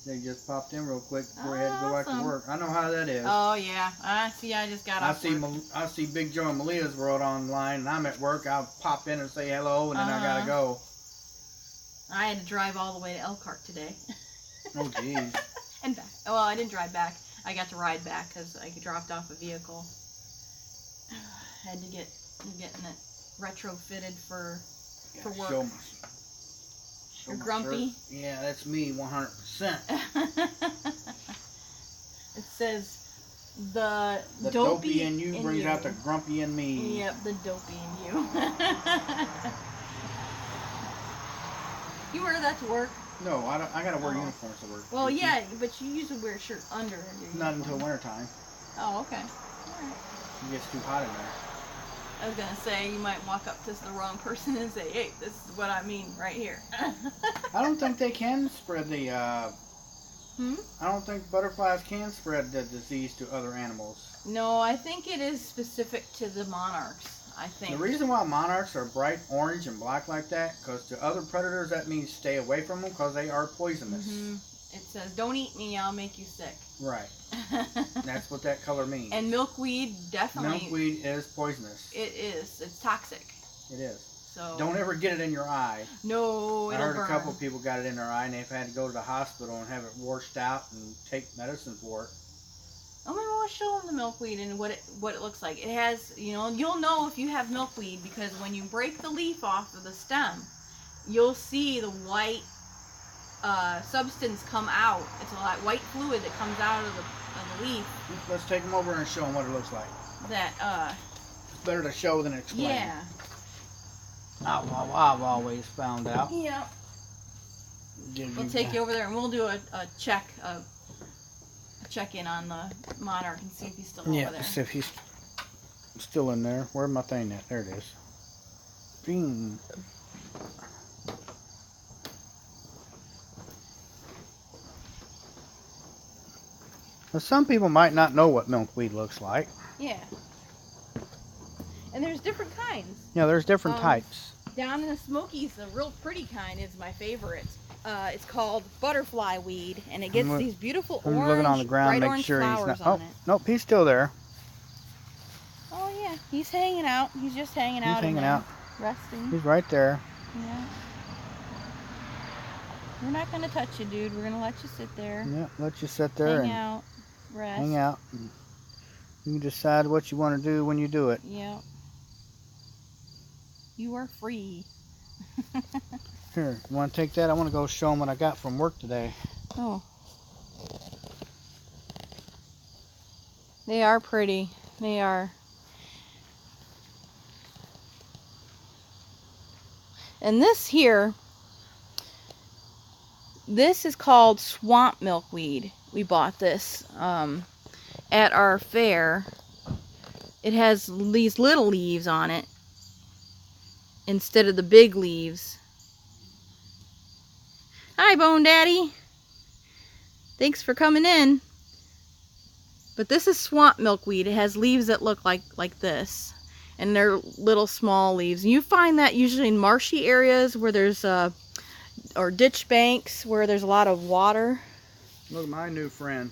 They just popped in real quick before he had to go back to work. I know how that is. Oh yeah, I just got off work. I see Big Joe and Malia's world online, and I'm at work. I'll pop in and say hello, and then I gotta go. I had to drive all the way to Elkhart today. Oh jeez. And back. Well, I didn't drive back. I got to ride back because I dropped off a vehicle. I had to getting it retrofitted for work. Show You're grumpy? Shirt. Yeah, that's me, 100%. It says the dopey in you brings out the grumpy in me. Yep, the dopey in you. You wear that to work? No, I gotta wear uniforms to work. Well, yeah, but you usually wear a shirt under. Not until wintertime. Oh, okay. All right. It gets too hot in there. I was gonna say you might walk up to the wrong person and say, "Hey, this is what I mean right here." I don't think they can spread the. I don't think butterflies can spread the disease to other animals. No, I think it is specific to the monarchs. I think. The reason why monarchs are bright orange and black like that, because to other predators that means stay away from them because they are poisonous. It says, "Don't eat me, I'll make you sick." Right. That's what that color means. And milkweed definitely. Milkweed is poisonous. It is. It's toxic. It is. So. Don't ever get it in your eye. No, it'll burn. I heard a couple of people got it in their eye and they've had to go to the hospital and have it washed out and take medicine for it. Oh, maybe we'll show them the milkweed and what it looks like. It has, you'll know if you have milkweed because when you break the leaf off of the stem, you'll see the white substance come out. It's a white fluid that comes out of the leaf. Let's take them over and show them what it looks like. That it's better to show than explain. Yeah. I've always found out. Yeah. We'll take you over there and we'll do a check-in on the monarch and see if he's still over there. Yeah, see if he's still in there. Where's my thing at? There it is. Bing. Now, some people might not know what milkweed looks like. Yeah. And there's different kinds. Yeah, there's different types. Down in the Smokies, the real pretty kind is my favorite. It's called butterfly weed, and it gets these beautiful orange, looking on the ground, bright make sure he's not. on it. Nope, he's still there. Oh yeah, he's hanging out. He's just hanging out. He's hanging out. Resting. He's right there. Yeah. We're not going to touch you, dude. We're going to let you sit there. Yeah, let you sit there hang and out, rest. hang out. And you can decide what you want to do when you do it. Yep. You are free. Here, you want to take that? I want to go show them what I got from work today. Oh. They are pretty. They are. And this here, this is called swamp milkweed. We bought this at our fair. It has these little leaves on it instead of the big leaves. Hi, Bone Daddy. Thanks for coming in. But this is swamp milkweed. It has leaves that look like this. And they're little small leaves. And you find that usually in marshy areas where there's or ditch banks where there's a lot of water. Look at my new friend.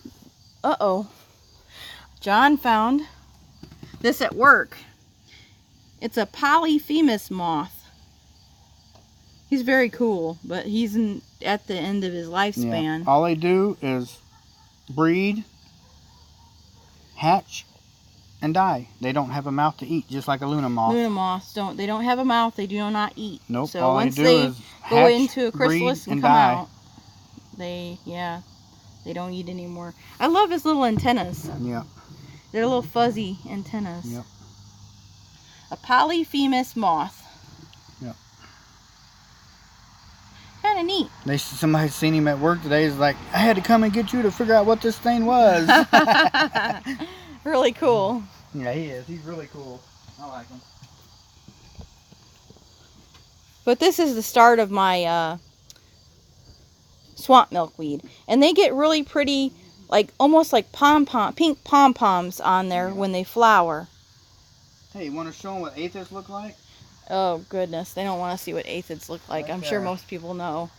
Uh-oh. John found this at work. It's a polyphemus moth. He's very cool, but he's at the end of his lifespan. Yeah. All they do is breed, hatch, and die. They don't have a mouth to eat, just like a Luna moth. Luna moths don't. They don't have a mouth. They do not eat. Nope. So all once they do is go hatch, into a chrysalis breed, and die. come out, they don't eat anymore. I love his little antennas. Yeah. They're little fuzzy antennas. Yep. A polyphemus moth. Yep. Kind of neat. Somebody seen him at work today. He's like, I had to come and get you to figure out what this thing was. Really cool. Yeah, he is. He's really cool. I like him. But this is the start of my swamp milkweed. And they get really pretty, like almost like pink pom-poms on there when they flower. Hey, you want to show them what aphids look like? Oh, goodness. They don't want to see what aphids look like. Right I'm sure there. most people know.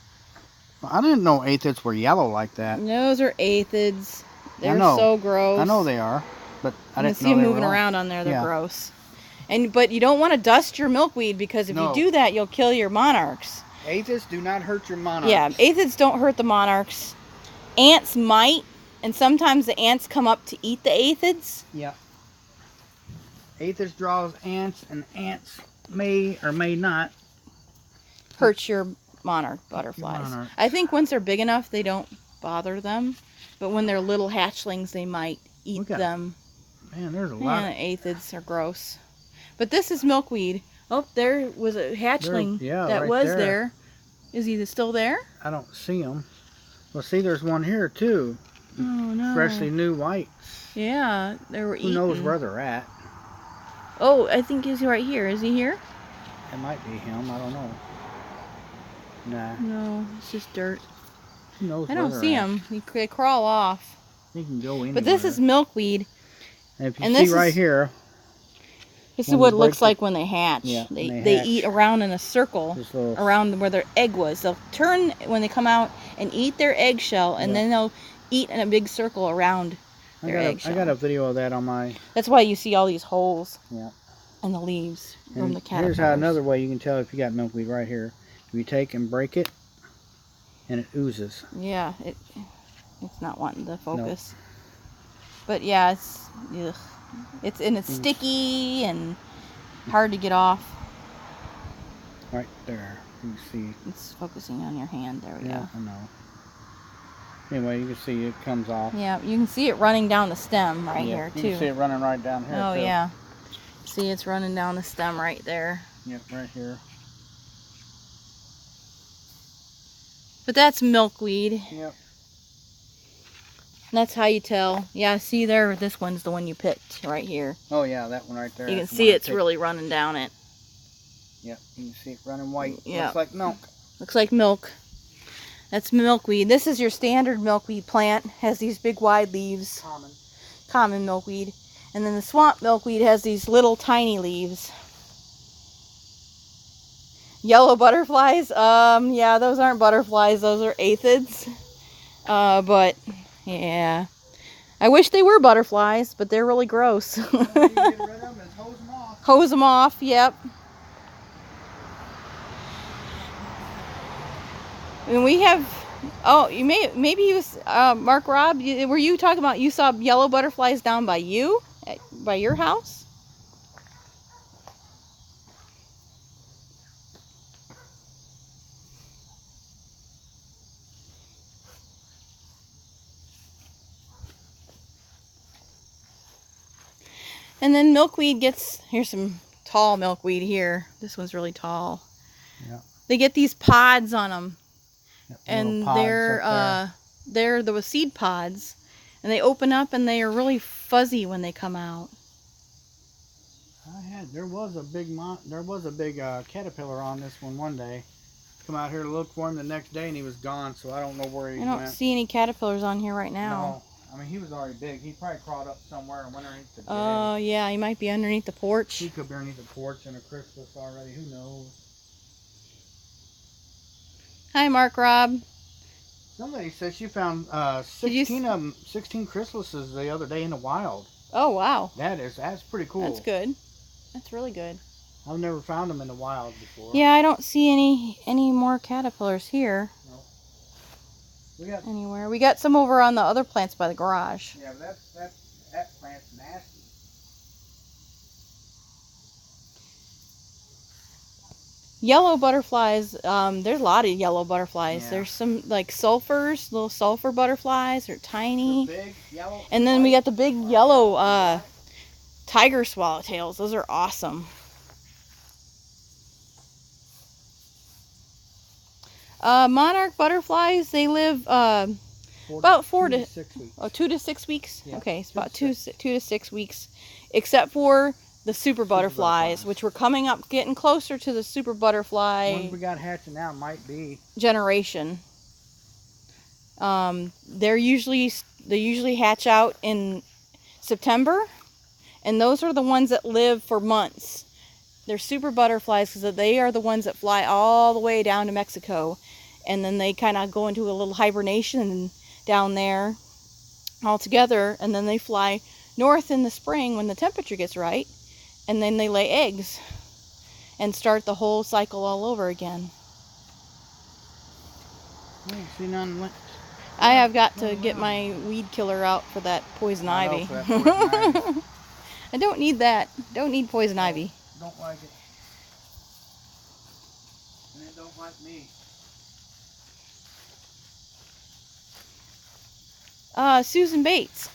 Well, I didn't know aphids were yellow like that. Those are aphids. They're know. so gross. I know they are, but I You didn't see know them they moving were around on there. They're Yeah. gross. But you don't want to dust your milkweed because if No. you do that, you'll kill your monarchs. Aphids do not hurt your monarchs. Yeah, aphids don't hurt the monarchs. Ants might, and sometimes the ants come up to eat the aphids. Yeah. Aphids draws ants, and ants may or may not Hurt your monarch butterflies. monarch. I think once they're big enough, they don't bother them. But when they're little hatchlings, they might eat Look at- them. Man, there's a lot. Yeah, aphids are gross. But this is milkweed. Oh, there was a hatchling that right was there. there. Is he still there? I don't see them. Well, see, there's one here too. Oh no! Freshly new white. Yeah, they were eating. Who knows where they're at? Oh, I think he's right here. Is he here? It might be him. I don't know. Nah. No, it's just dirt. Who knows I where don't they're see at. him. They crawl off. They can go anywhere. But this is milkweed. And if you and see this right is- here, This is When what you it looks break like when they hatch. Yeah, they when they hatch. eat around in a circle this little around where their egg was. They'll turn when they come out and eat their eggshell, and Yeah. then they'll eat in a big circle around their I eggshell. got a video of that on my. That's why you see all these holes Yeah. in the leaves from And the caterpillars. here's how another way you can tell if you got milkweed right here. You take and break it, and it oozes. Yeah, it's not wanting to focus. But yeah, it's sticky and hard to get off. Right there. You can see. It's focusing on your hand. There we Yeah, go. I know. Anyway, you can see it comes off. Yeah, you can see it running down the stem right Yeah, here you too. can see it running right down here. Oh too. yeah. See, it's running down the stem right there. Yep, right here. But that's milkweed. Yep. That's how you tell. Yeah, see there, this one's the one you picked right here. Oh yeah, that one right there. You can that's the see one I it's picked. really running down it. Yep, you can see it running white. Yeah. Looks like milk. Looks like milk. That's milkweed. This is your standard milkweed plant. Has these big wide leaves. Common. Common milkweed. And then the swamp milkweed has these little tiny leaves. Yellow butterflies? Yeah, those aren't butterflies. Those are aphids. But, yeah. I wish they were butterflies, but they're really gross. You get rid of them and hose them off. Hose them off, yep. And we have Oh, maybe you, Mark Rob, were you talking about you saw yellow butterflies down by you, by your house? And then milkweed gets, here's some tall milkweed here. This one's really tall. Yeah. They get these pods on them. Yep, And pods they're the seed pods. And they open up and they are really fuzzy when they come out. There was a big caterpillar on this one day. Come out here to look for him the next day and he was gone, so I don't know where he went. I don't see any caterpillars on here right now. No, I mean he was already big. He probably crawled up somewhere and went underneath the Oh, yeah, he might be underneath the porch. He could be underneath the porch in a chrysalis already. Who knows? Hi, Mark Rob. Somebody said she found 16 of them, 16 chrysalises the other day in the wild. Oh, wow. That's pretty cool. That's good. That's really good. I've never found them in the wild before. Yeah, I don't see any more caterpillars here. No. Anywhere. We got some over on the other plants by the garage. Yeah, but that plant's nasty. Yellow butterflies, there's a lot of yellow butterflies. Yeah. There's some like sulfurs, little sulfur butterflies. They're tiny. They're big, yellow. And then we got the big yellow tiger swallowtails. Those are awesome. Monarch butterflies, they live about 4 to 6 weeks. Oh, 2 to 6 weeks? Yeah. Okay, it's about 2 to 6 weeks. Except for the super butterflies, which we're coming up, getting closer to the super butterfly. One we got hatching now might be generation. They usually hatch out in September, and those are the ones that live for months. They're super butterflies because they are the ones that fly all the way down to Mexico, and then they kind of go into a little hibernation down there all together, and then they fly north in the spring when the temperature gets right, and then they lay eggs and start the whole cycle all over again. I ain't seen none. I have got to get my weed killer out for that poison ivy. For that poison ivy. I don't need that. Don't need poison ivy. Don't like it. And it don't like me. Susan Bates.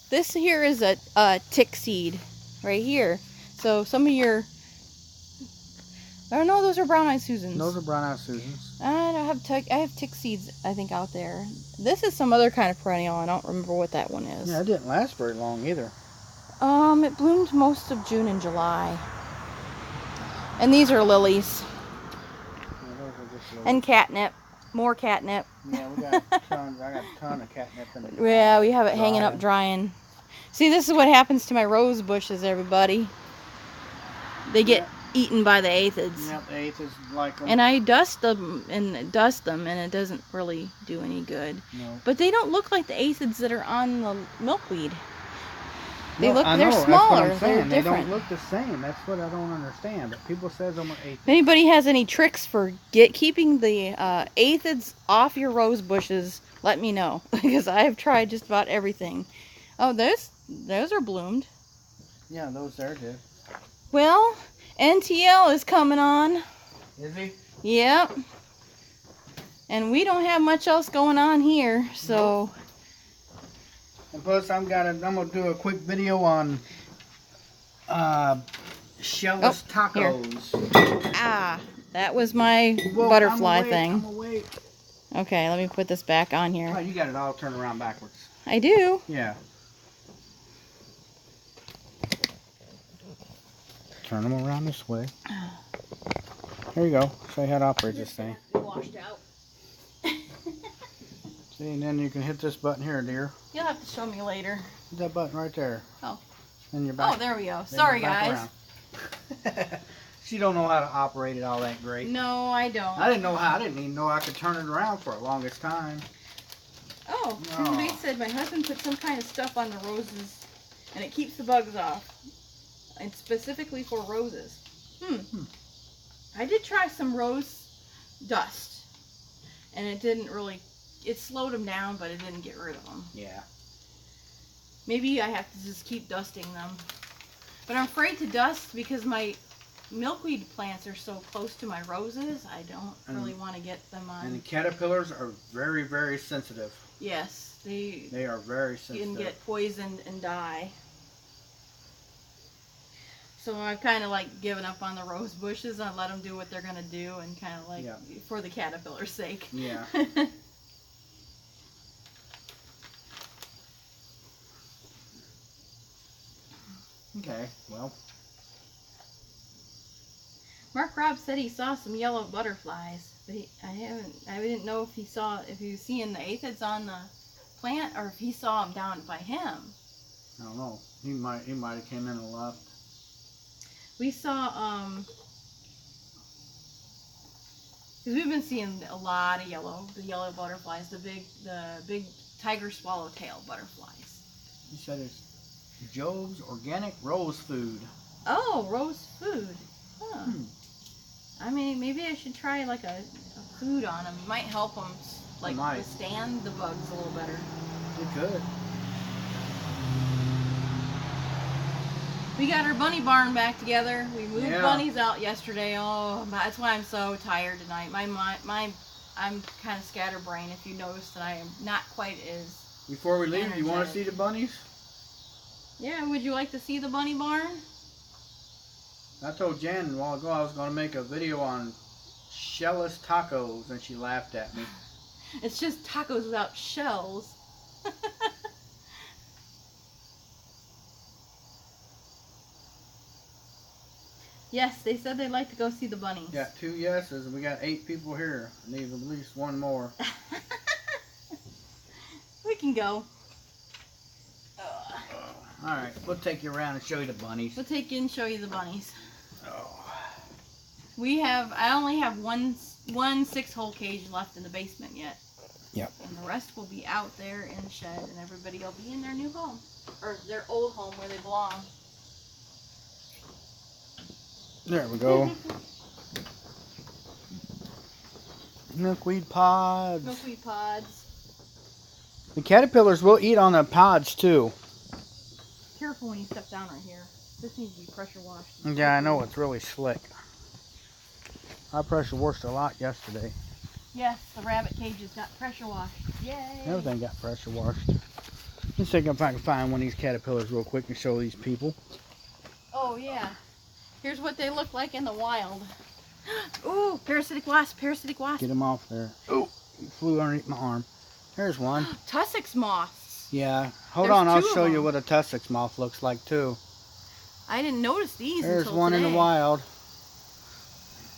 This here is a tick seed right here. So some of your, oh no, those are brown-eyed Susans. Those are brown-eyed Susans. I have tick seeds, I think, out there. This is some other kind of perennial. I don't remember what that one is. Yeah, it didn't last very long either. It bloomed most of June and July. And these are lilies. Yeah, those are just lilies. And catnip. More catnip. Yeah, we got tons. I got a ton of catnip in the Yeah, we have it hanging up drying. See, this is what happens to my rose bushes, everybody. They get eaten by the aphids. Yep, the aphids like them. And I dust them, and it doesn't really do any good. No. But they don't look like the aphids that are on the milkweed. They No, look, I they're know, smaller. that's what I'm saying. They're they don't different. look the same. That's what I don't understand. But people say them are aphids. If anybody has any tricks for keeping the aphids off your rose bushes, let me know. Because I have tried just about everything. Oh, those are bloomed. Yeah, those there did. Well, NTL is coming on. Is he? Yep. And we don't have much else going on here, so... Nope. And plus, I'm gonna do a quick video on shellless tacos. Here. Ah, that was my butterfly thing. I'm awake. Okay, let me put this back on here. Oh, you got it all turned around backwards. I do. Yeah. Turn them around this way. Here you go. Show you how to operate this thing. Washed out. See, and then you can hit this button here, dear. You'll have to show me later. Hit that button right there. Oh. And you're back. Oh, there we go. Sorry, guys. She don't know how to operate it all that great. No, I don't. I didn't even know I could turn it around for the longest time. Oh, No. They said my husband put some kind of stuff on the roses, and it keeps the bugs off. And specifically for roses. I did try some rose dust. and it didn't really. It slowed them down, but it didn't get rid of them. Yeah. Maybe I have to just keep dusting them. But I'm afraid to dust because my milkweed plants are so close to my roses. I don't really want to get them on. And the caterpillars are very, very sensitive. Yes, they are very sensitive. can get poisoned and die. So I've kind of like given up on the rose bushes and let them do what they're going to do, and kind of like for the caterpillar's sake. Yeah. Okay, well. Mark Robb said he saw some yellow butterflies, but I didn't know if he was seeing the aphids on the plant or if he saw them down by him. I don't know. He might have came in and left. We saw because we've been seeing a lot of the yellow butterflies, the big tiger swallowtail butterflies. He said it's Joe's Organic Rose Food. Oh, rose food. Huh. I mean, maybe I should try like a food on them. It might help them like withstand the bugs a little better. It could. We got our bunny barn back together. We moved bunnies out yesterday. Oh, that's why I'm so tired tonight. I'm kind of scatterbrained. If you notice that I am not quite as. Before we leave, energetic. you want to see the bunnies? Yeah, would you like to see the bunny barn? I told Jan a while ago I was going to make a video on shellless tacos, and she laughed at me. It's just tacos without shells. Yes, they said they'd like to go see the bunnies. Got 2 yeses, and we got 8 people here. Need at least 1 more. We can go. Alright, we'll take you around and show you the bunnies. We'll take you and show you the bunnies. Oh. I only have one 6-hole cage left in the basement yet. Yep. And the rest will be out there in the shed, and everybody will be in their new home. Or their old home where they belong. There we go. Milkweed pods. Milkweed pods. The caterpillars will eat on the pods too. Careful when you step down right here. This needs to be pressure washed. Yeah, I know, it's really slick. I pressure washed a lot yesterday. Yes, the rabbit cages got pressure washed. Yay! Everything got pressure washed. Let's see if I can find one of these caterpillars real quick and show these people. Oh yeah. Here's what they look like in the wild. Ooh, parasitic wasp, parasitic wasp. Get them off there. Ooh, he flew underneath my arm. There's one. Tussock moths. Yeah, hold on, I'll show you what a tussock moth looks like too. I didn't notice these There's until one today. in the wild.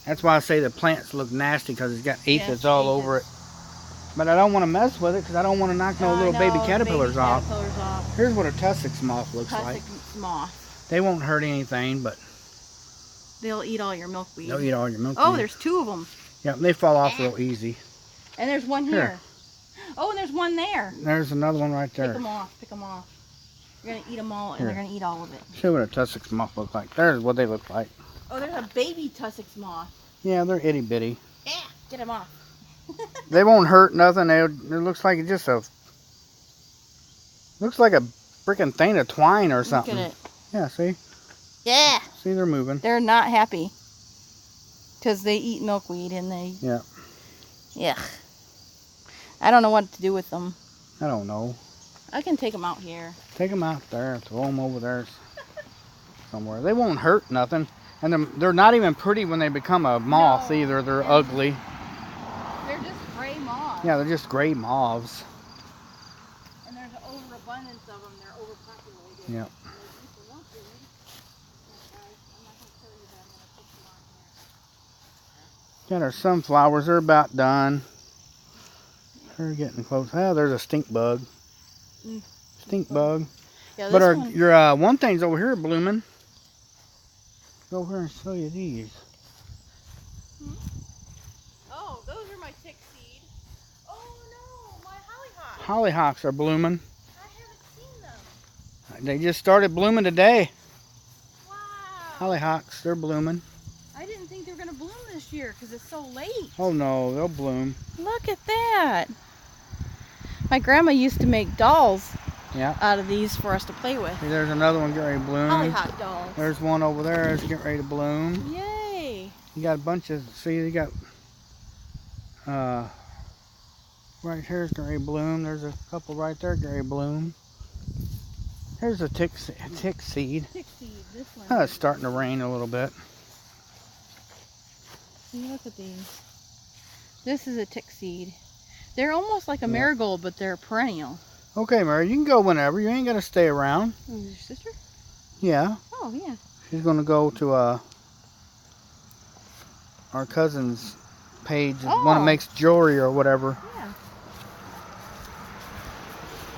That's why I say the plants look nasty, because it's got aphids all over it. But I don't want to mess with it because I don't want to knock no little baby caterpillars off. Here's what a tussock moth looks like. Tussock moth. They won't hurt anything, but they'll eat all your milkweed. they'll eat all your milkweed. Oh, there's 2 of them. Yeah, they fall off real easy. And there's one here. Oh, and there's one there. There's another one right there. Pick them off. Pick them off. You're going to eat them all, and they're going to eat all of it. Show what a tussock moth looks like. There's what they look like. Oh, there's a baby tussock moth. Yeah, they're itty bitty. Yeah, get them off. They won't hurt nothing. It looks like just a... Looks like a freaking thing of twine or something. Look at it. Yeah, see? Yeah. See, they're moving. They're not happy. Because they eat milkweed and they... Yeah. Yeah. I don't know what to do with them. I don't know. I can take them out here. Take them out there. Throw them over there somewhere. They won't hurt nothing. And they're not even pretty when they become a moth either. They're ugly. They're just gray moths. Yeah, they're just gray moths. And there's an overabundance of them. They're overpopulated. Yeah. Got our sunflowers. They're about done. They're getting close. Ah, there's a stink bug. Stink bug. Yeah, but your one thing's over here blooming. Go over here and show you these. Oh, those are my tick seed. Oh no, my hollyhocks. Hollyhocks are blooming. I haven't seen them. They just started blooming today. Wow. Hollyhocks, they're blooming. I didn't think they were going to bloom this this year because it's so late. Oh no, they'll bloom. Look at that. My grandma used to make dolls out of these for us to play with. See, there's another one getting ready to bloom. Hollyhock dolls. There's one over there that's getting ready to bloom. Yay. You got a bunch of, see, you got, right here's getting ready to bloom. There's a couple right there getting ready to bloom. Here's a tick seed. Tick seed, this one. Oh, it's starting to rain a little bit. See, look at these. This is a tick seed. They're almost like a marigold, but they're perennial. Okay, Mary, you can go whenever. You ain't got to stay around. Oh, is your sister? Yeah. Oh, yeah. She's going to go to our cousin's page. One that makes jewelry or whatever. Yeah.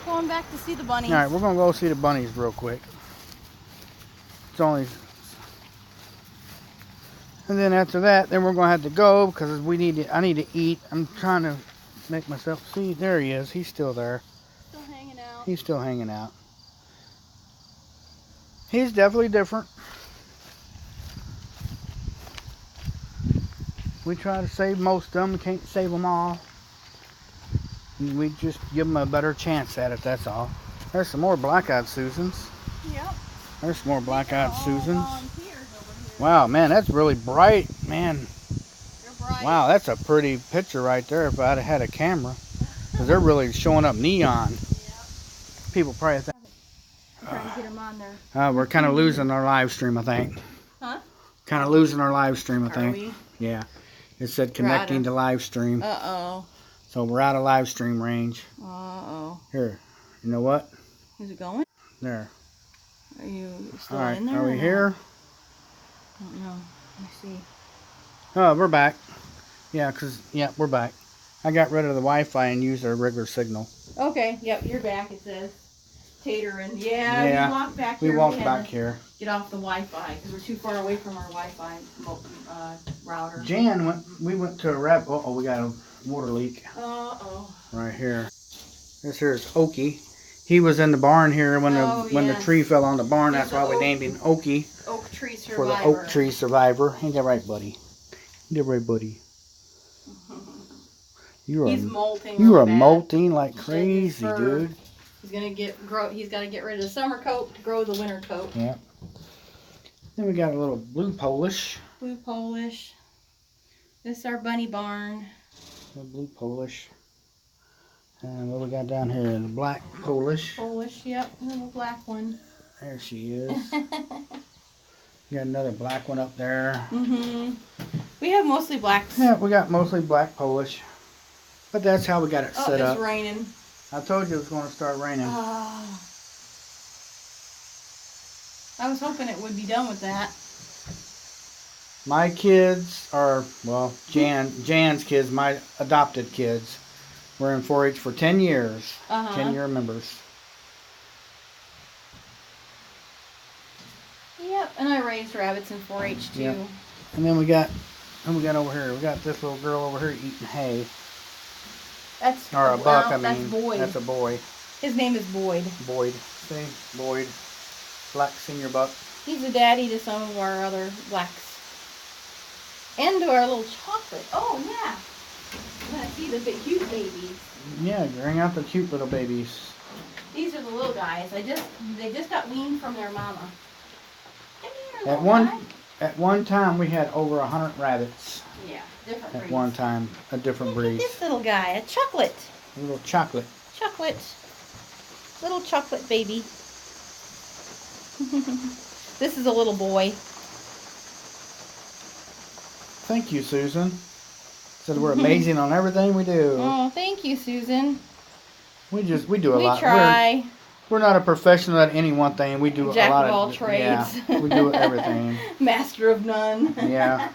Going back to see the bunnies. All right, we're going to go see the bunnies real quick. It's only... And then after that, then we're going to have to go because I need to eat. I'm trying to make myself see. There he is. He's still there. Still hanging out. He's still hanging out. He's definitely different. We try to save most of them. We can't save them all. And we just give them a better chance at it, that's all. There's some more black-eyed Susans. Yep. There's some more black-eyed Susans. Wow, man, that's really bright, man. They're bright. Wow, that's a pretty picture right there if I'd have had a camera. Because they're really showing up neon. Yep. People probably think... Trying to get them on there. We're kind of losing our live stream, I think. Huh? Kind of losing our live stream, I think. Are we? Yeah. It said connecting to live stream. Uh-oh. So we're out of live stream range. Uh-oh. Here. You know what? Is it going? There. Are you still All right. in there? Are we here? I don't know. Let me see. Oh, we're back. Yeah, we're back. I got rid of the Wi-Fi and used our regular signal. Okay. Yep, you're back, it says. Tater and we walked back here. We walked back here. Get off the Wi-Fi because we're too far away from our Wi-Fi router. We went to a rabbit. Uh-oh, we got a water leak. Uh-oh. Right here. This here is Okie. He was in the barn here when the tree fell on the barn. That's why we named him Okie. Oak tree survivor. For the oak tree survivor. Ain't that right, buddy? Ain't that right, buddy? He's molting. You are molting like crazy, dude. He's got to get rid of the summer coat to grow the winter coat. Yeah. Then we got a little blue Polish. Blue Polish. This is our bunny barn. The blue Polish. And what we got down here is black Polish. Polish, yep. A little black one. There she is. You got another black one up there. Mm-hmm. We have mostly blacks. Yeah, we got mostly black Polish. But that's how we got it set up. It's raining. I told you it was going to start raining. Oh. I was hoping it would be done with that. My kids are, well, Jan's kids, my adopted kids, were in 4-H for 10 years. 10-year members. Yep, and I raised rabbits in 4-H too. Yep. And then we got over here. We got this little girl over here eating hay. That's or a buck, I mean. That's Boyd. That's a boy. His name is Boyd. Boyd. See? Boyd. Black senior buck. He's the daddy to some of our other blacks. And to our little chocolate. Oh, yeah. You want to see the cute babies. Yeah, bring out the cute little babies. These are the little guys. They just got weaned from their mama. At one time, we had over 100 rabbits. Yeah, different breeds. At one time, a different breed. This little guy, a chocolate. A little chocolate. Chocolate. Little chocolate baby. This is a little boy. Thank you, Susan. Said we're amazing on everything we do. Oh, thank you, Susan. We do a lot. We try. We're not a professional at any one thing. We do Jack a lot of all trades. Yeah, we do everything. Master of none. Yeah.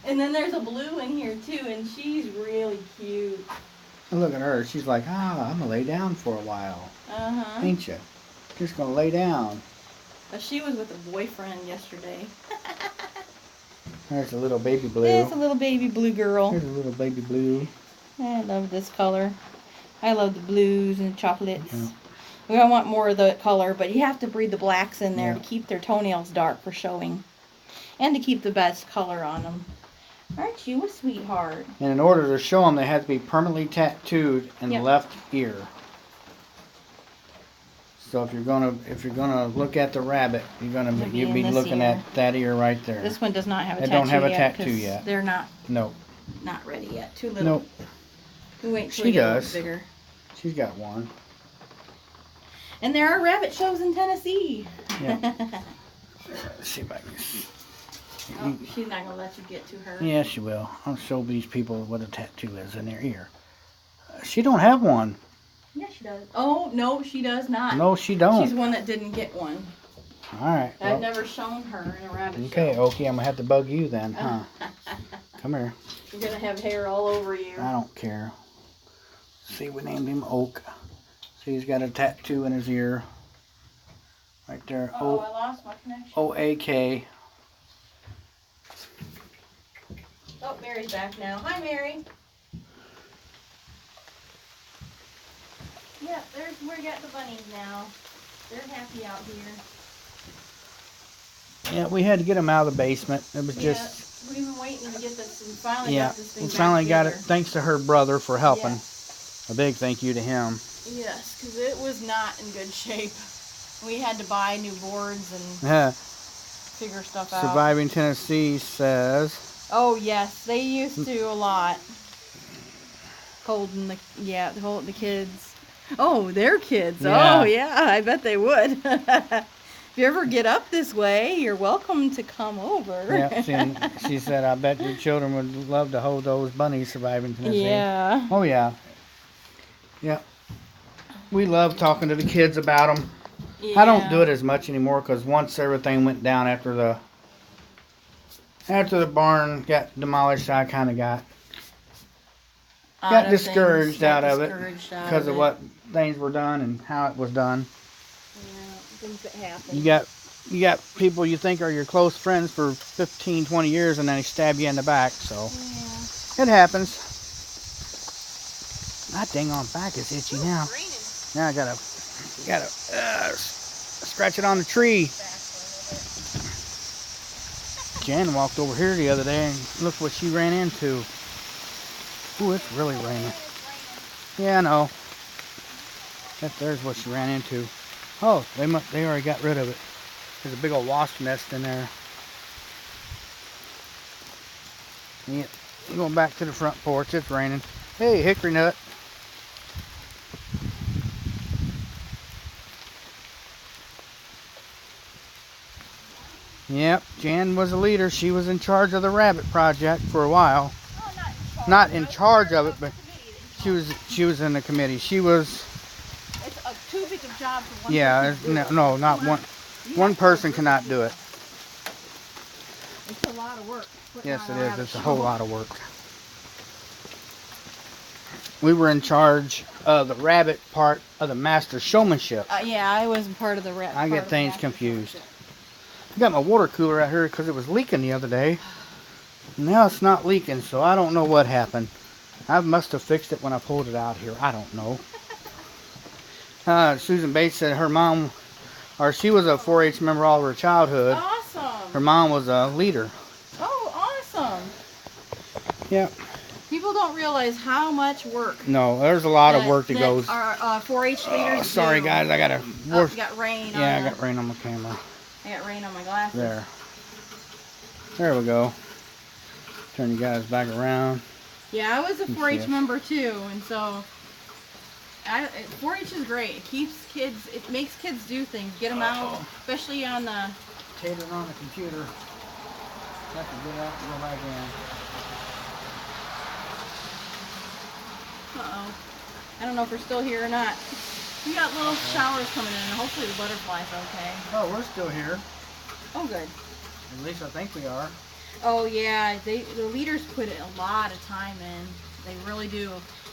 And then there's a blue in here too, and she's really cute. And look at her. She's like, I'm gonna lay down for a while. Ain't you? Just gonna lay down. She was with a boyfriend yesterday. There's a little baby blue. There's a little baby blue girl. There's a little baby blue. I love this color. I love the blues and chocolates. Yeah. We don't want more of the color, but you have to breed the blacks in there to keep their toenails dark for showing. And to keep the best color on them. Aren't you a sweetheart? And in order to show them, they have to be permanently tattooed in the left ear. So if you're gonna look at the rabbit, you'll be looking at that ear right there. This one does not have a tattoo. They don't have a tattoo yet. They're not. Nope. Not ready yet. Too little. Nope. We wait till She they get a does. little bigger. She's got one. And there are rabbit shows in Tennessee. Yeah. Let's see if I can see. Oh, she's not gonna let you get to her. Yeah, she will. I'll show these people what a tattoo is in their ear. She don't have one. Yeah, she does. Oh, no, she does not. No, she don't. She's one that didn't get one. All right. I've never shown her in a rabbit show. Okay, Okie, I'm gonna have to bug you then, huh? Come here. You're gonna have hair all over you. I don't care. See, we named him Oak. See, he's got a tattoo in his ear. Right there. Oh, I lost my connection. O-A-K. Oh, Mary's back now. Hi, Mary. Yeah, we got the bunnies now. They're happy out here. Yeah, we had to get them out of the basement. It was just... We've been waiting to get this, and finally yeah, got this thing we finally got it, thanks to her brother for helping. Yes. A big thank you to him. Yes, because it was not in good shape. We had to buy new boards and figure stuff out. Surviving Tennessee says... Oh, yes, they used to a lot. Holding the kids. Oh, their kids. Yeah. Oh, yeah, I bet they would. If you ever get up this way, you're welcome to come over. Yeah, she said, I bet your children would love to hold those bunnies surviving Tennessee. Yeah. Oh, yeah. Yeah. We love talking to the kids about them. Yeah. I don't do it as much anymore because once everything went down after the barn got demolished, I kind of got discouraged out of it because of what things were done and how it was done. Things that happen. You got people you think are your close friends for 15, 20 years and then they stab you in the back, so it happens. My dang on back is itchy now. Now I gotta scratch it on the tree. Jan walked over here the other day and look what she ran into. Ooh, it's really raining. Yeah, I know. There's what she ran into. Oh, they already got rid of it. There's a big old wasp nest in there. Yeah, going back to the front porch. It's raining. Hey, hickory nut. Yep, Jan was a leader. She was in charge of the rabbit project for a while. Oh, not in charge of it, but she was in the committee. She was. It's too big a job for one. Yeah, no, not one. One person cannot do it. It's a lot of work. Yes, it is. It's a whole lot of work. We were in charge of the rabbit part of the master showmanship. Yeah, I wasn't part of the rabbit. I get things confused. I got my water cooler out here because it was leaking the other day. Now it's not leaking, so I don't know what happened. I must have fixed it when I pulled it out here. I don't know. Susan Bates said her mom, or she was a 4-H member all of her childhood. Awesome. Her mom was a leader. Oh, awesome. Yeah. People don't realize how much work. No, there's a lot of work that goes. Our 4-H leaders. Sorry, guys, I gotta. Oh, you got rain. Yeah, I got rain on my camera. I got rain on my glasses. There we go. Turn you guys back around. Yeah, I was a 4-H member too, and so 4-H is great. It keeps kids. It makes kids do things. Get them out, especially on the. Tater on the computer. Have to get out and go back in. Uh-oh. I don't know if we're still here or not. We got little showers coming in, and hopefully the butterfly's okay. Oh, we're still here. Oh, good. At least I think we are. Oh, yeah. The leaders put a lot of time in. They really do.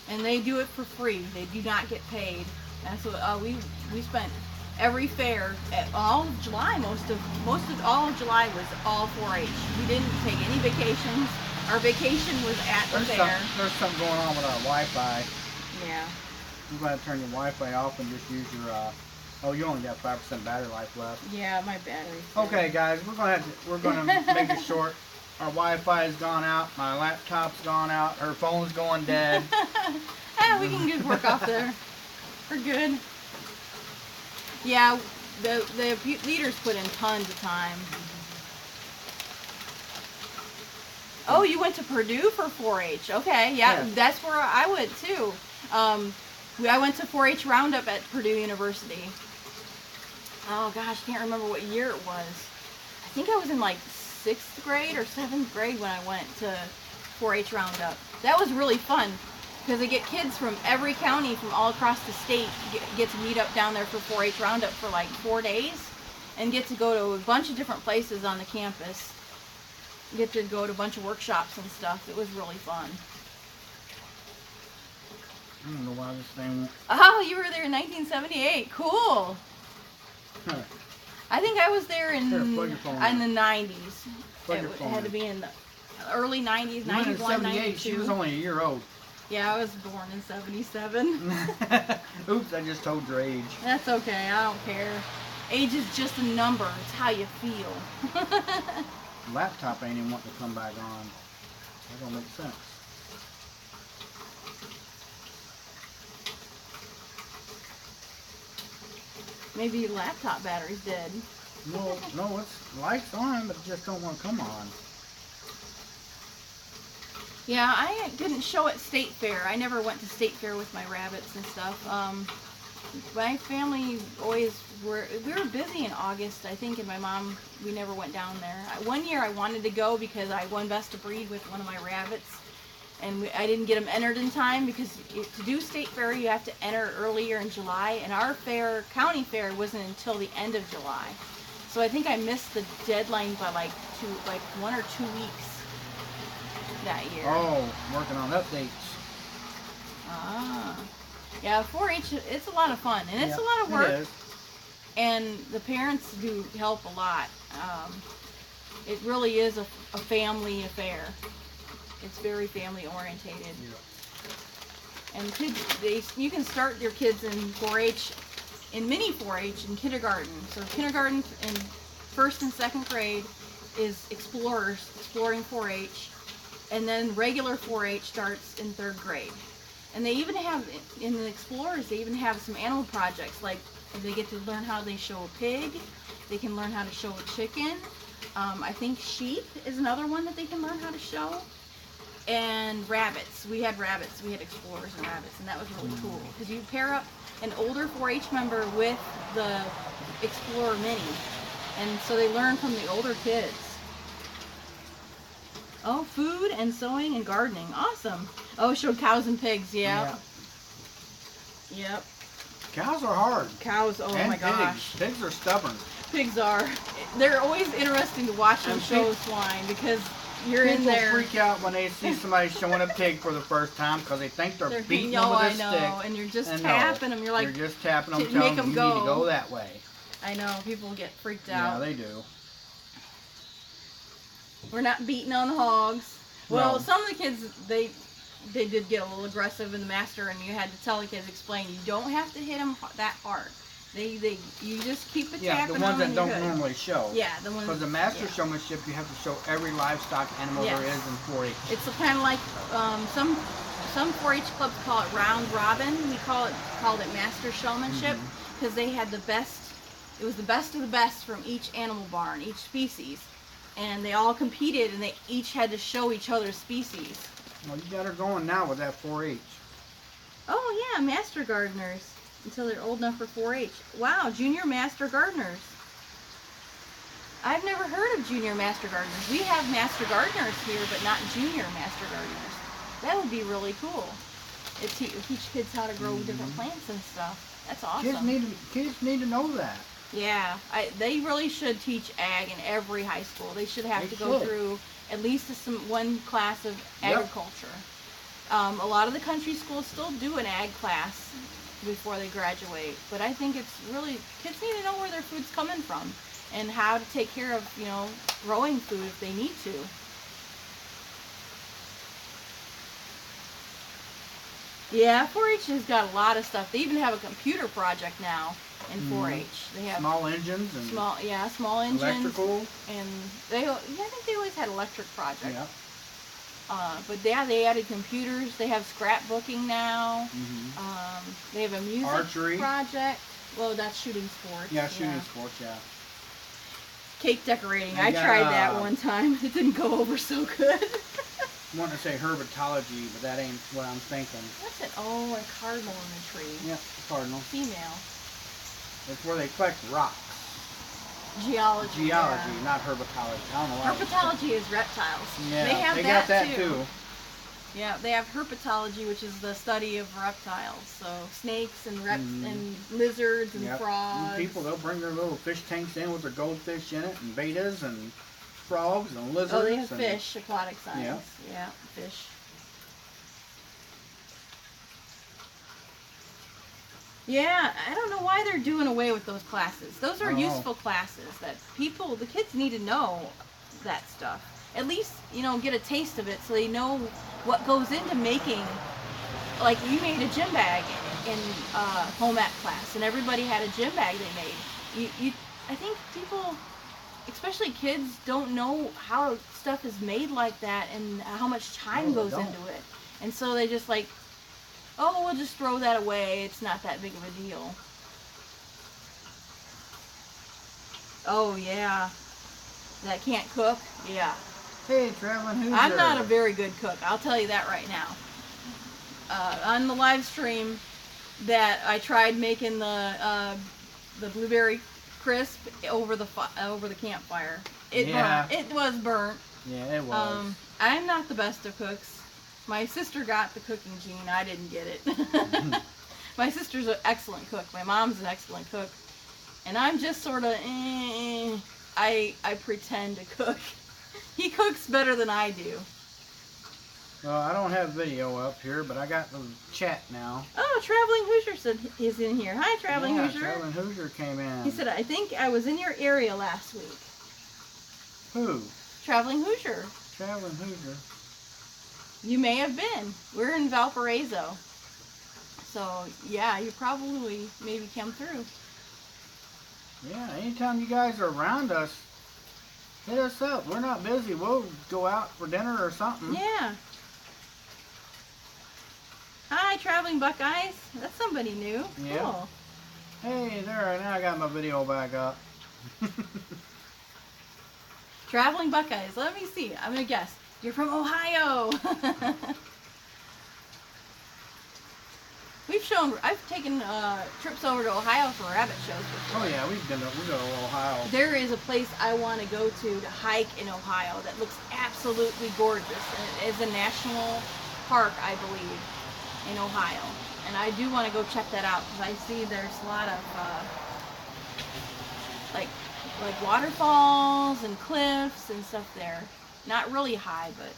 And they do it for free. They do not get paid. That's what we spent every fair at all of July. Most of all of July was all 4-H. We didn't take any vacations. Our vacation was at the fair. There's something going on with our Wi-Fi. Yeah. You're going to turn your Wi-Fi off and just use your. Oh, you only got 5% battery life left. Yeah, my battery. Okay, guys, we're gonna make it short. Our Wi-Fi has gone out. My laptop's gone out. Her phone's going dead. We can get work off there. We're good. Yeah, the leaders put in tons of time. Oh, you went to Purdue for 4-H. Okay, yeah, that's where I went too. I went to 4-H Roundup at Purdue University. Oh gosh, I can't remember what year it was. I think I was in like 6th grade or 7th grade when I went to 4-H Roundup. That was really fun because they get kids from every county from all across the state get to meet up down there for 4-H Roundup for like 4 days and get to go to a bunch of different places on the campus. Get to go to a bunch of workshops and stuff. It was really fun. I don't know why this thing... Oh, you were there in 1978. Cool. Huh. I think I was there in the 90s. It had to be in the early 90s, 91, 92. She was only a year old. Yeah, I was born in 77. Oops, I just told your age. That's okay. I don't care. Age is just a number. It's how you feel. Laptop ain't even wanting to come back on. That don't make sense. Maybe your laptop battery's dead. No, it's lights on, but it just don't want to come on. Yeah, I didn't show at State Fair. I never went to State Fair with my rabbits and stuff. My family we were busy in August, I think, and my mom, we never went down there. One year I wanted to go because I won Best of Breed with one of my rabbits, and I didn't get them entered in time because to do State Fair you have to enter earlier in July, and our fair, county fair, wasn't until the end of July. So I think I missed the deadline by like 1 or 2 weeks that year. Oh, working on updates. Ah. Yeah, 4-H, it's a lot of fun, and it's a lot of work. It is. And the parents do help a lot. It really is a family affair. It's very family orientated. Yeah. And kids, you can start your kids in 4-H, in mini 4-H in kindergarten. So kindergarten in 1st and 2nd grade is exploring 4-H, and then regular 4-H starts in 3rd grade. And they even have, in the Explorers, they even have some animal projects, like they get to learn how they show a pig, they can learn how to show a chicken, I think sheep is another one that they can learn how to show, and rabbits. We had rabbits, we had Explorers and rabbits, and that was really cool, because you pair up an older 4-H member with the Explorer Mini, and so they learn from the older kids. Oh, food and sewing and gardening. Awesome. Oh, showed cows and pigs. Yeah. Yep. Cows are hard. Cows, oh and my gosh. Pigs are stubborn. Pigs are. They're always interesting to watch them show swine because you're in there. People freak out when they see somebody showing a pig for the first time because they think they're beating them with a stick. I know, and you're just tapping them. You're like, you're just tapping them, telling them you need to go that way. I know, people get freaked out. Yeah, they do. We're not beating on the hogs. Well, some of the kids, they did get a little aggressive in the master, and you had to tell the kids, explain, you don't have to hit them that hard. You just keep tapping them. Yeah, the ones that don't normally show. Yeah, the ones. Because the master showmanship, you have to show every livestock animal there is in 4-H. It's kind of like some 4-H clubs call it round robin. We called it master showmanship because they had the best. It was the best of the best from each animal barn, each species. And they all competed, and they each had to show each other's species. Well, you got her going now with that 4-H. Oh, yeah, master gardeners. Until they're old enough for 4-H. Wow, junior master gardeners. I've never heard of junior master gardeners. We have master gardeners here, but not junior master gardeners. That would be really cool. It teach kids how to grow different plants and stuff. That's awesome. Kids need to know that. Yeah, they really should teach ag in every high school. They should have to go through at least one class of agriculture. A lot of the country schools still do an ag class before they graduate, but I think it's really, kids need to know where their food's coming from and how to take care of, growing food if they need to. Yeah, 4-H has got a lot of stuff. They even have a computer project now. in 4-H. They have small engines and small engines, electrical, and I think they always had electric projects. Yeah. But yeah, they added computers. They have scrapbooking now. They have a music archery project. Well, that's shooting sports. Yeah, shooting sports. Yeah. Cake decorating. I tried that one time. It didn't go over so good. I want to say herpetology, but that ain't what I'm thinking. What's it? Oh, a cardinal in the tree. Yeah, cardinal. Female. It's where they collect rocks. Geology. Geology, not herpetology. I don't know why. Herpetology is reptiles. Yeah, they have got that too. Yeah, they have herpetology, which is the study of reptiles. So snakes and and lizards and frogs. And people, they'll bring their little fish tanks in with their goldfish in it, and bettas and frogs and lizards. Oh, they have fish, aquatic science. Yeah, fish. Yeah, I don't know why they're doing away with those classes. Those are useful classes that the kids need to know that stuff. At least, get a taste of it so they know what goes into making. Like, you made a gym bag in home ec class, and everybody had a gym bag they made. I think people, especially kids, don't know how stuff is made like that and how much time goes into it. And so they just like, oh, we'll just throw that away. It's not that big of a deal. Oh, yeah. That can't cook? Yeah. Hey, Traveling Hoosier. I'm not a very good cook. I'll tell you that right now. On the live stream that I tried making the blueberry crisp over the campfire. It burnt. It was burnt. Yeah, it was. I'm not the best of cooks. My sister got the cooking gene. I didn't get it. My sister's an excellent cook. My mom's an excellent cook. And I'm just sort of, I pretend to cook. He cooks better than I do. Well, I don't have video up here, but I got the chat now. Oh, Traveling Hoosier said he's in here. Hi, Traveling Hoosier. Traveling Hoosier came in. He said, I think I was in your area last week. Who? Traveling Hoosier. Traveling Hoosier. You may have been. We're in Valparaiso. So, yeah, you probably maybe came through. Yeah, anytime you guys are around us, hit us up. We're not busy. We'll go out for dinner or something. Yeah. Hi, Traveling Buckeyes. That's somebody new. Yeah. Cool. Hey, there. Now I got my video back up. Traveling Buckeyes. Let me see. I'm going to guess. You're from Ohio. I've taken trips over to Ohio for rabbit shows before. Oh yeah, we go to Ohio. There is a place I want to go to hike in Ohio that looks absolutely gorgeous. And it is a national park, I believe, in Ohio. And I do want to go check that out because I see there's a lot of like waterfalls and cliffs and stuff there. Not really high, but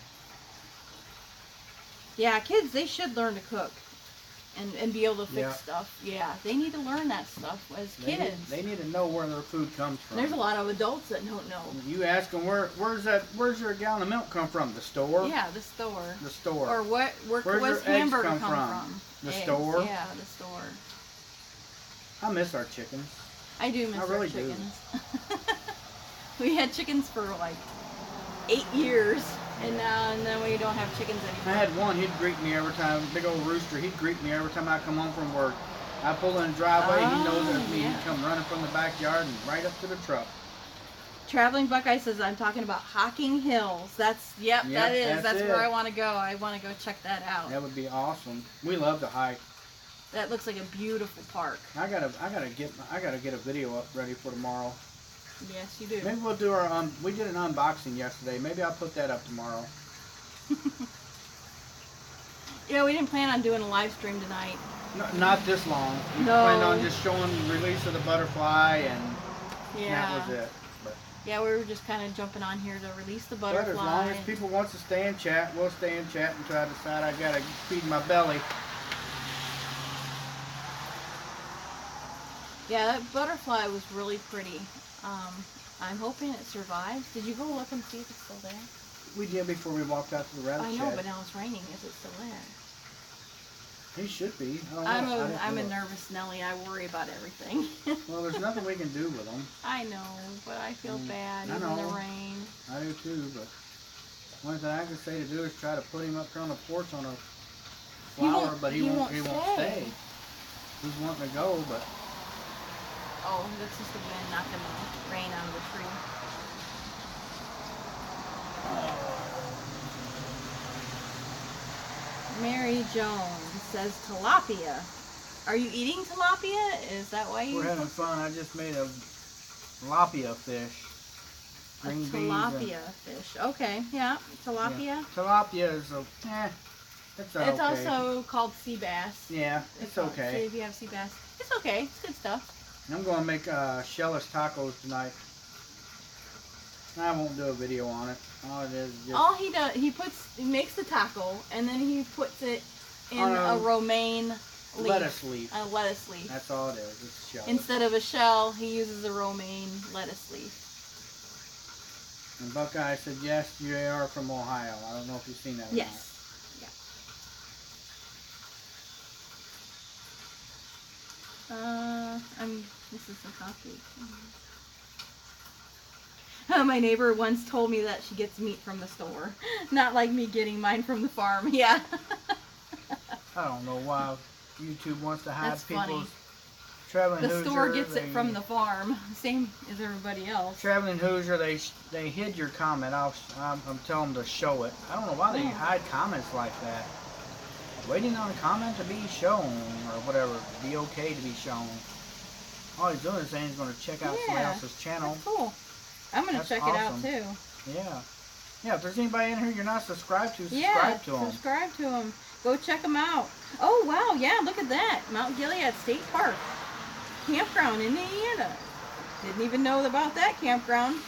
yeah, kids, they should learn to cook and be able to fix stuff. Yeah, they need to learn that stuff as kids. They need to know where their food comes from. And there's a lot of adults that don't know. You ask them where's your gallon of milk come from? The store? Yeah, the store. The store. Or where's hamburger come from? The eggs. store? Yeah, the store. I miss our chickens. I do miss our chickens. We had chickens for like 8 years, and then we don't have chickens anymore. I had one, he'd greet me every time, big old rooster, he'd greet me every time I come home from work. I pull in the driveway, he knows it's me, he'd come running from the backyard and right up to the truck. Traveling Buckeye says, I'm talking about Hocking Hills. That's where I want to go. I want to go check that out. That would be awesome. We love to hike. That looks like a beautiful park. I gotta get a video up ready for tomorrow. Yes, you do. Maybe we'll do our we did an unboxing yesterday. Maybe I'll put that up tomorrow. Yeah, we didn't plan on doing a live stream tonight. No, not this long. We planned on just showing the release of the butterfly, and that was it. But yeah, we were just kind of jumping on here to release the butterfly. But as long as people want to stay and chat, we'll stay and chat until I decide I gotta feed my belly. Yeah, that butterfly was really pretty. I'm hoping it survives. Did you go look and see if it's still there? We did before we walked out to the rabbit shed. I know, but now it's raining. Is it still there? He should be. I'm a nervous Nelly. I worry about everything. Well, there's nothing we can do with them. I know, but I feel bad even in the rain. I do too, but one thing I can say to do is try to put him up here on the porch on a flower, but he won't stay. He's wanting to go, but... Oh, that's just the wind knocking the rain out of the tree. Mary Jones says tilapia. Are you eating tilapia? Is that why you... We're having fun. I just made a tilapia fish. Green beans. Tilapia fish. Okay, yeah. Tilapia. Yeah. Tilapia is it's okay. It's also called sea bass. Yeah, it's okay. See if you have sea bass. It's okay. It's good stuff. I'm going to make shellless tacos tonight. I won't do a video on it. All it is just... All he does, he makes the taco, and then he puts it in a romaine leaf. Lettuce leaf. A lettuce leaf. That's all it is. It's shell. Instead of a shell, he uses a romaine lettuce leaf. And Buckeye said, yes, you are from Ohio. I don't know if you've seen that or yes. This is some coffee. My neighbor once told me that she gets meat from the store. Not like me getting mine from the farm. Yeah. I don't know why YouTube wants to hide That's people's funny. traveling The Hoosier. store gets it from the farm. Same as everybody else. Traveling Hoosier, they hid your comment. I'm telling them to show it. I don't know why they hide comments like that. Waiting on a comment to be shown, or whatever, be okay to be shown. All he's doing is saying he's going to check out somebody else's channel. That's cool. I'm going to check it out too. Yeah. Yeah, if there's anybody in here you're not subscribed to, subscribe to them. Subscribe to them. Go check them out. Oh, wow. Yeah, look at that. Mount Gilead State Park. Campground in Indiana. Didn't even know about that campground.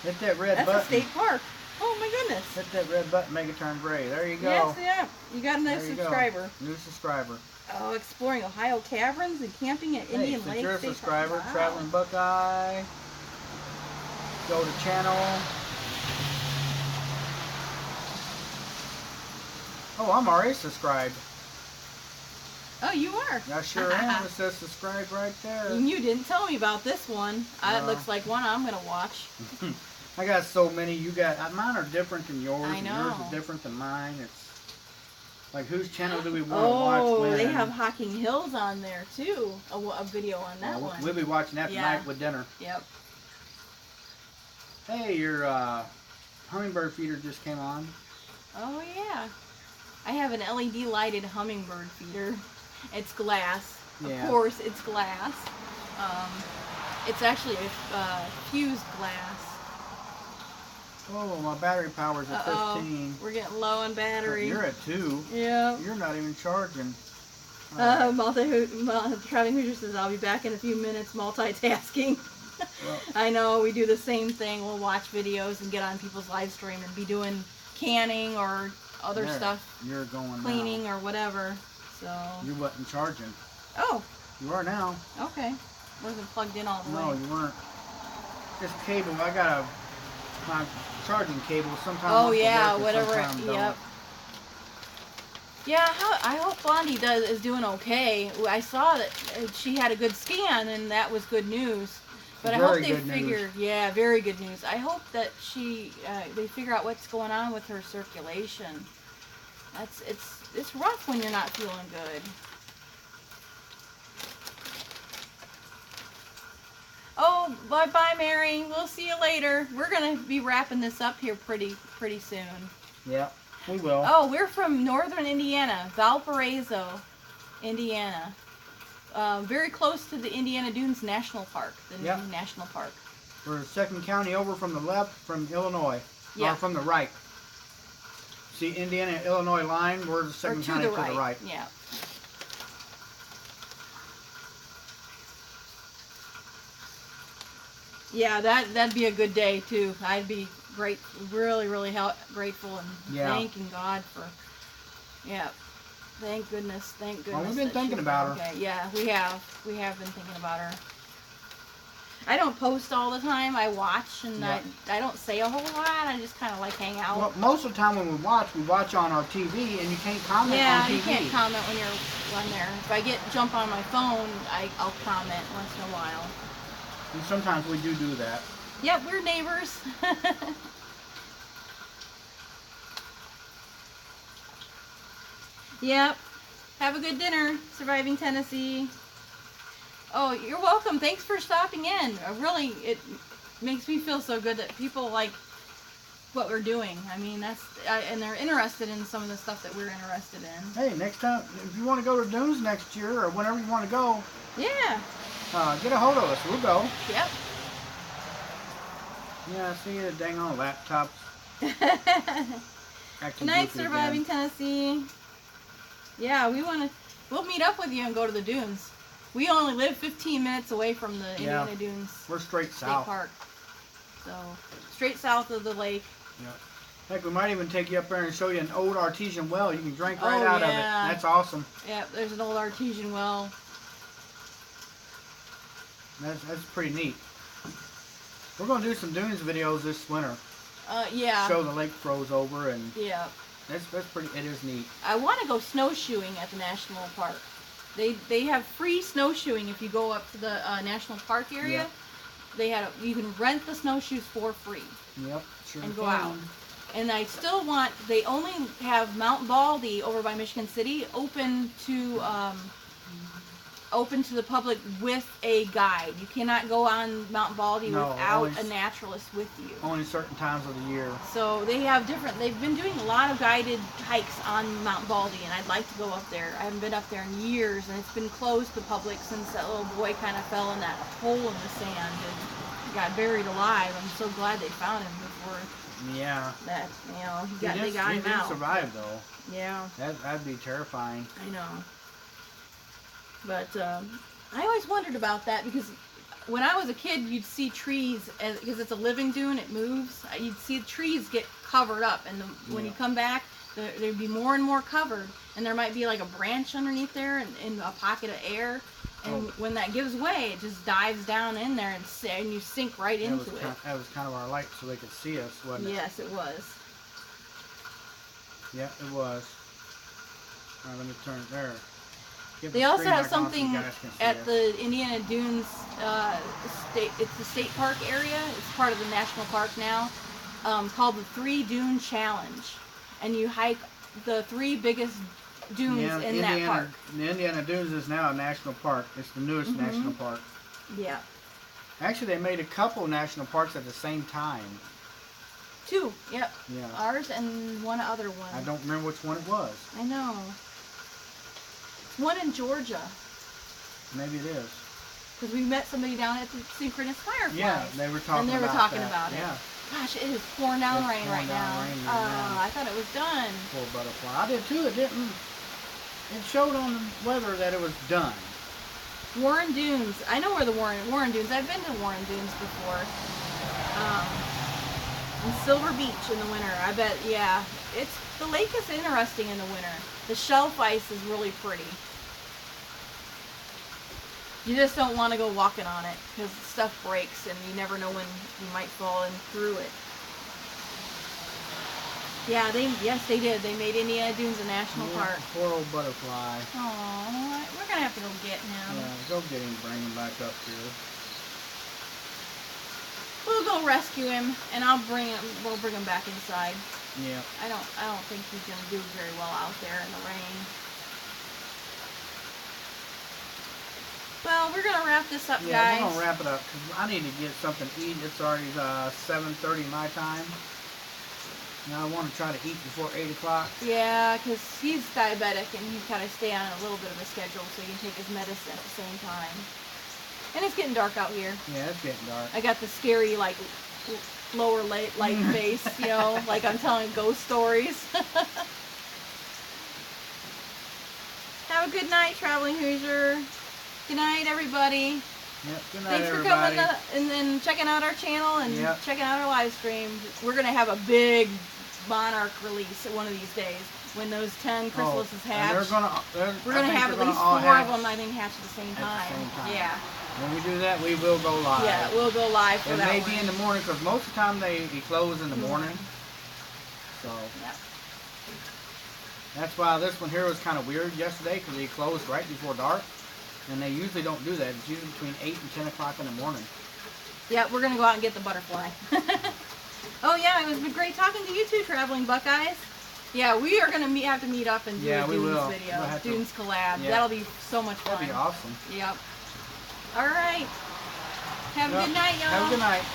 Hit that red button. That's a state park. Oh, my goodness. Hit that red button, make it turn gray. There you go. Yes, yeah. You got a new subscriber. New subscriber. Oh, exploring Ohio caverns and camping at Indian Lake. If you're a State subscriber, Park. Wow. Traveling Buckeye, go to channel. Oh, I'm already subscribed. Oh, you are? I sure am. It says subscribe right there. And you didn't tell me about this one. It looks like one I'm going to watch. I got so many. You got mine are different than yours. I know. And yours is different than mine. It's like whose channel do we want to watch? When? They have Hocking Hills on there too. A video on that one. We'll be watching that tonight with dinner. Yep. Hey, your hummingbird feeder just came on. Oh yeah. I have an LED lighted hummingbird feeder. It's glass. Yeah. Of course, it's glass. It's actually a fused glass. Oh, my battery power's at 15. We're getting low on battery. You're at 2. Yeah. You're not even charging. Traveling Hoosier says, I'll be back in a few minutes multitasking. Well, I know, we do the same thing. We'll watch videos and get on people's live stream and be doing canning or other stuff. You're going cleaning now. Or whatever. So. You wasn't charging. Oh. You are now. Okay. Wasn't plugged in all the way. No, you weren't. This cable, I got my charging cable. Sometimes. Oh yeah, work, whatever. Yep. Yeah, I hope Blondie is doing okay. I saw that she had a good scan, and that was good news. But I hope they figure, yeah, very good news. I hope that they figure out what's going on with her circulation. It's rough when you're not feeling good. Oh, bye, Mary. We'll see you later. We're gonna be wrapping this up here pretty soon. Yeah, we will. Oh, we're from northern Indiana, Valparaiso, Indiana. Very close to the Indiana Dunes National Park, the new national park. We're second county over from the left from Illinois. Yeah. Or from the right. See Indiana-Illinois line, we're the second county to the right. Yeah. Yeah, that'd be a good day too. I'd be really grateful and thanking God for. Yeah, thank goodness. Well, we've been thinking about her. Okay, yeah, we have been thinking about her. I don't post all the time. I watch, and Yeah. I don't say a whole lot. I just kind of like hang out. Well, most of the time when we watch on our TV, and you can't comment on TV. Yeah, you can't comment when you're on there. If I jump on my phone, I'll comment once in a while. And sometimes we do that. Yep, we're neighbors. Yep. Have a good dinner, Surviving Tennessee. Oh, you're welcome. Thanks for stopping in. Really, it makes me feel so good that people like what we're doing. I mean, and they're interested in some of the stuff that we're interested in. Hey, next time, if you want to go to Dunes next year or whenever you want to go, yeah, get a hold of us. We'll go. Yep. Yeah, I see the dang on laptops. Good night, Surviving Tennessee. Yeah, we'll meet up with you and go to the dunes. We only live 15 minutes away from the Indiana Dunes. We're straight State south. Park. So, straight south of the lake. Yep. Heck, we might even take you up there and show you an old artesian well. You can drink right out of it. That's awesome. Yeah, there's an old artesian well. That's pretty neat. We're going to do some dunes videos this winter. Yeah. Show the lake froze over and... Yeah. That's pretty, it is neat. I want to go snowshoeing at the national park. They have free snowshoeing if you go up to the national park area. Yep. You can rent the snowshoes for free. Yep, sure. And go out. And I still want, they only have Mount Baldy over by Michigan City open to the public with a guide. You cannot go on Mount Baldy without a naturalist with you. Only certain times of the year. So they've been doing a lot of guided hikes on Mount Baldy, and I'd like to go up there. I haven't been up there in years, and it's been closed to the public since that little boy kind of fell in that hole in the sand and got buried alive. I'm so glad they found him before. Yeah. That, they got him out. He did survive, though. Yeah. That'd be terrifying. I know. But I always wondered about that because when I was a kid, you'd see trees, because it's a living dune, it moves. You'd see the trees get covered up, and when you come back, there'd be more and more covered, and there might be like a branch underneath there and a pocket of air. And when that gives way, it just dives down in there, and you sink right into it. That was kind of our light, so they could see us, wasn't it? Yes, it was. Yeah, it was. All right, let me turn it there. They also have something at the Indiana Dunes it's the state park area. It's part of the national park now, called the 3 Dune Challenge, and you hike the 3 biggest dunes in that park. The Indiana Dunes is now a national park. It's the newest national park. Yeah. Actually, they made a couple national parks at the same time. 2, yep. Yeah. Ours and one other one. I don't remember which one it was. I know. One in Georgia. Maybe it is. Because we met somebody down at the Synchronous Fireflies. Yeah, they were talking about it. And they were talking about it. Yeah. Gosh, it is pouring down rain right now. I thought it was done. Poor butterfly. I did too. It didn't. It showed on the weather that it was done. Warren Dunes. I know where the Warren Dunes. I've been to Warren Dunes before. And Silver Beach in the winter. I bet. Yeah, the lake is interesting in the winter. The shelf ice is really pretty. You just don't want to go walking on it because stuff breaks and you never know when you might fall in through it. Yeah, yes, they did. They made Indiana Dunes a national park. Poor old butterfly. Aw, we're going to have to go get him. Yeah, go get him, bring him back up here. We'll go rescue him, and we'll bring him back inside. Yeah. I don't think he's going to do very well out there in the rain. Well, we're going to wrap this up, guys. Yeah, we're going to wrap it up because I need to get something to eat. It's already 7:30 my time. Now I want to try to eat before 8 o'clock. Yeah, because he's diabetic and he's got to stay on a little bit of a schedule so he can take his medicine at the same time. And it's getting dark out here. Yeah, it's getting dark. I got the scary, lower light face, like I'm telling ghost stories. Have a good night, Traveling Hoosier. Good night, everybody. Yep, good night, Thanks for everybody. coming and checking out our channel and checking out our live stream. We're going to have a big Monarch release one of these days when those 10 chrysalises hatch. We're going to have at least 4 of them, I think, hatch at the same time. Yeah. When we do that, we will go live. Yeah, we'll go live for it that may one. be in the morning because most of the time they close in the morning. So yep. That's why this one here was kind of weird yesterday because they closed right before dark. And they usually don't do that. It's usually between 8 and 10 o'clock in the morning. Yeah, we're going to go out and get the butterfly. Oh, yeah, it was great talking to you two traveling Buckeyes. Yeah, we are going to have to meet up and do a Dunes video. We'll Dunes collab. Yeah. That'll be so much fun. That'd be awesome. Yep. All right. Have a good night, y'all. Have a good night.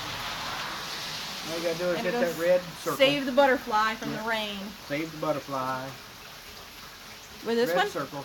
All you got to do is hit that red circle. Save the butterfly from the rain. Save the butterfly. With this red one? Circle.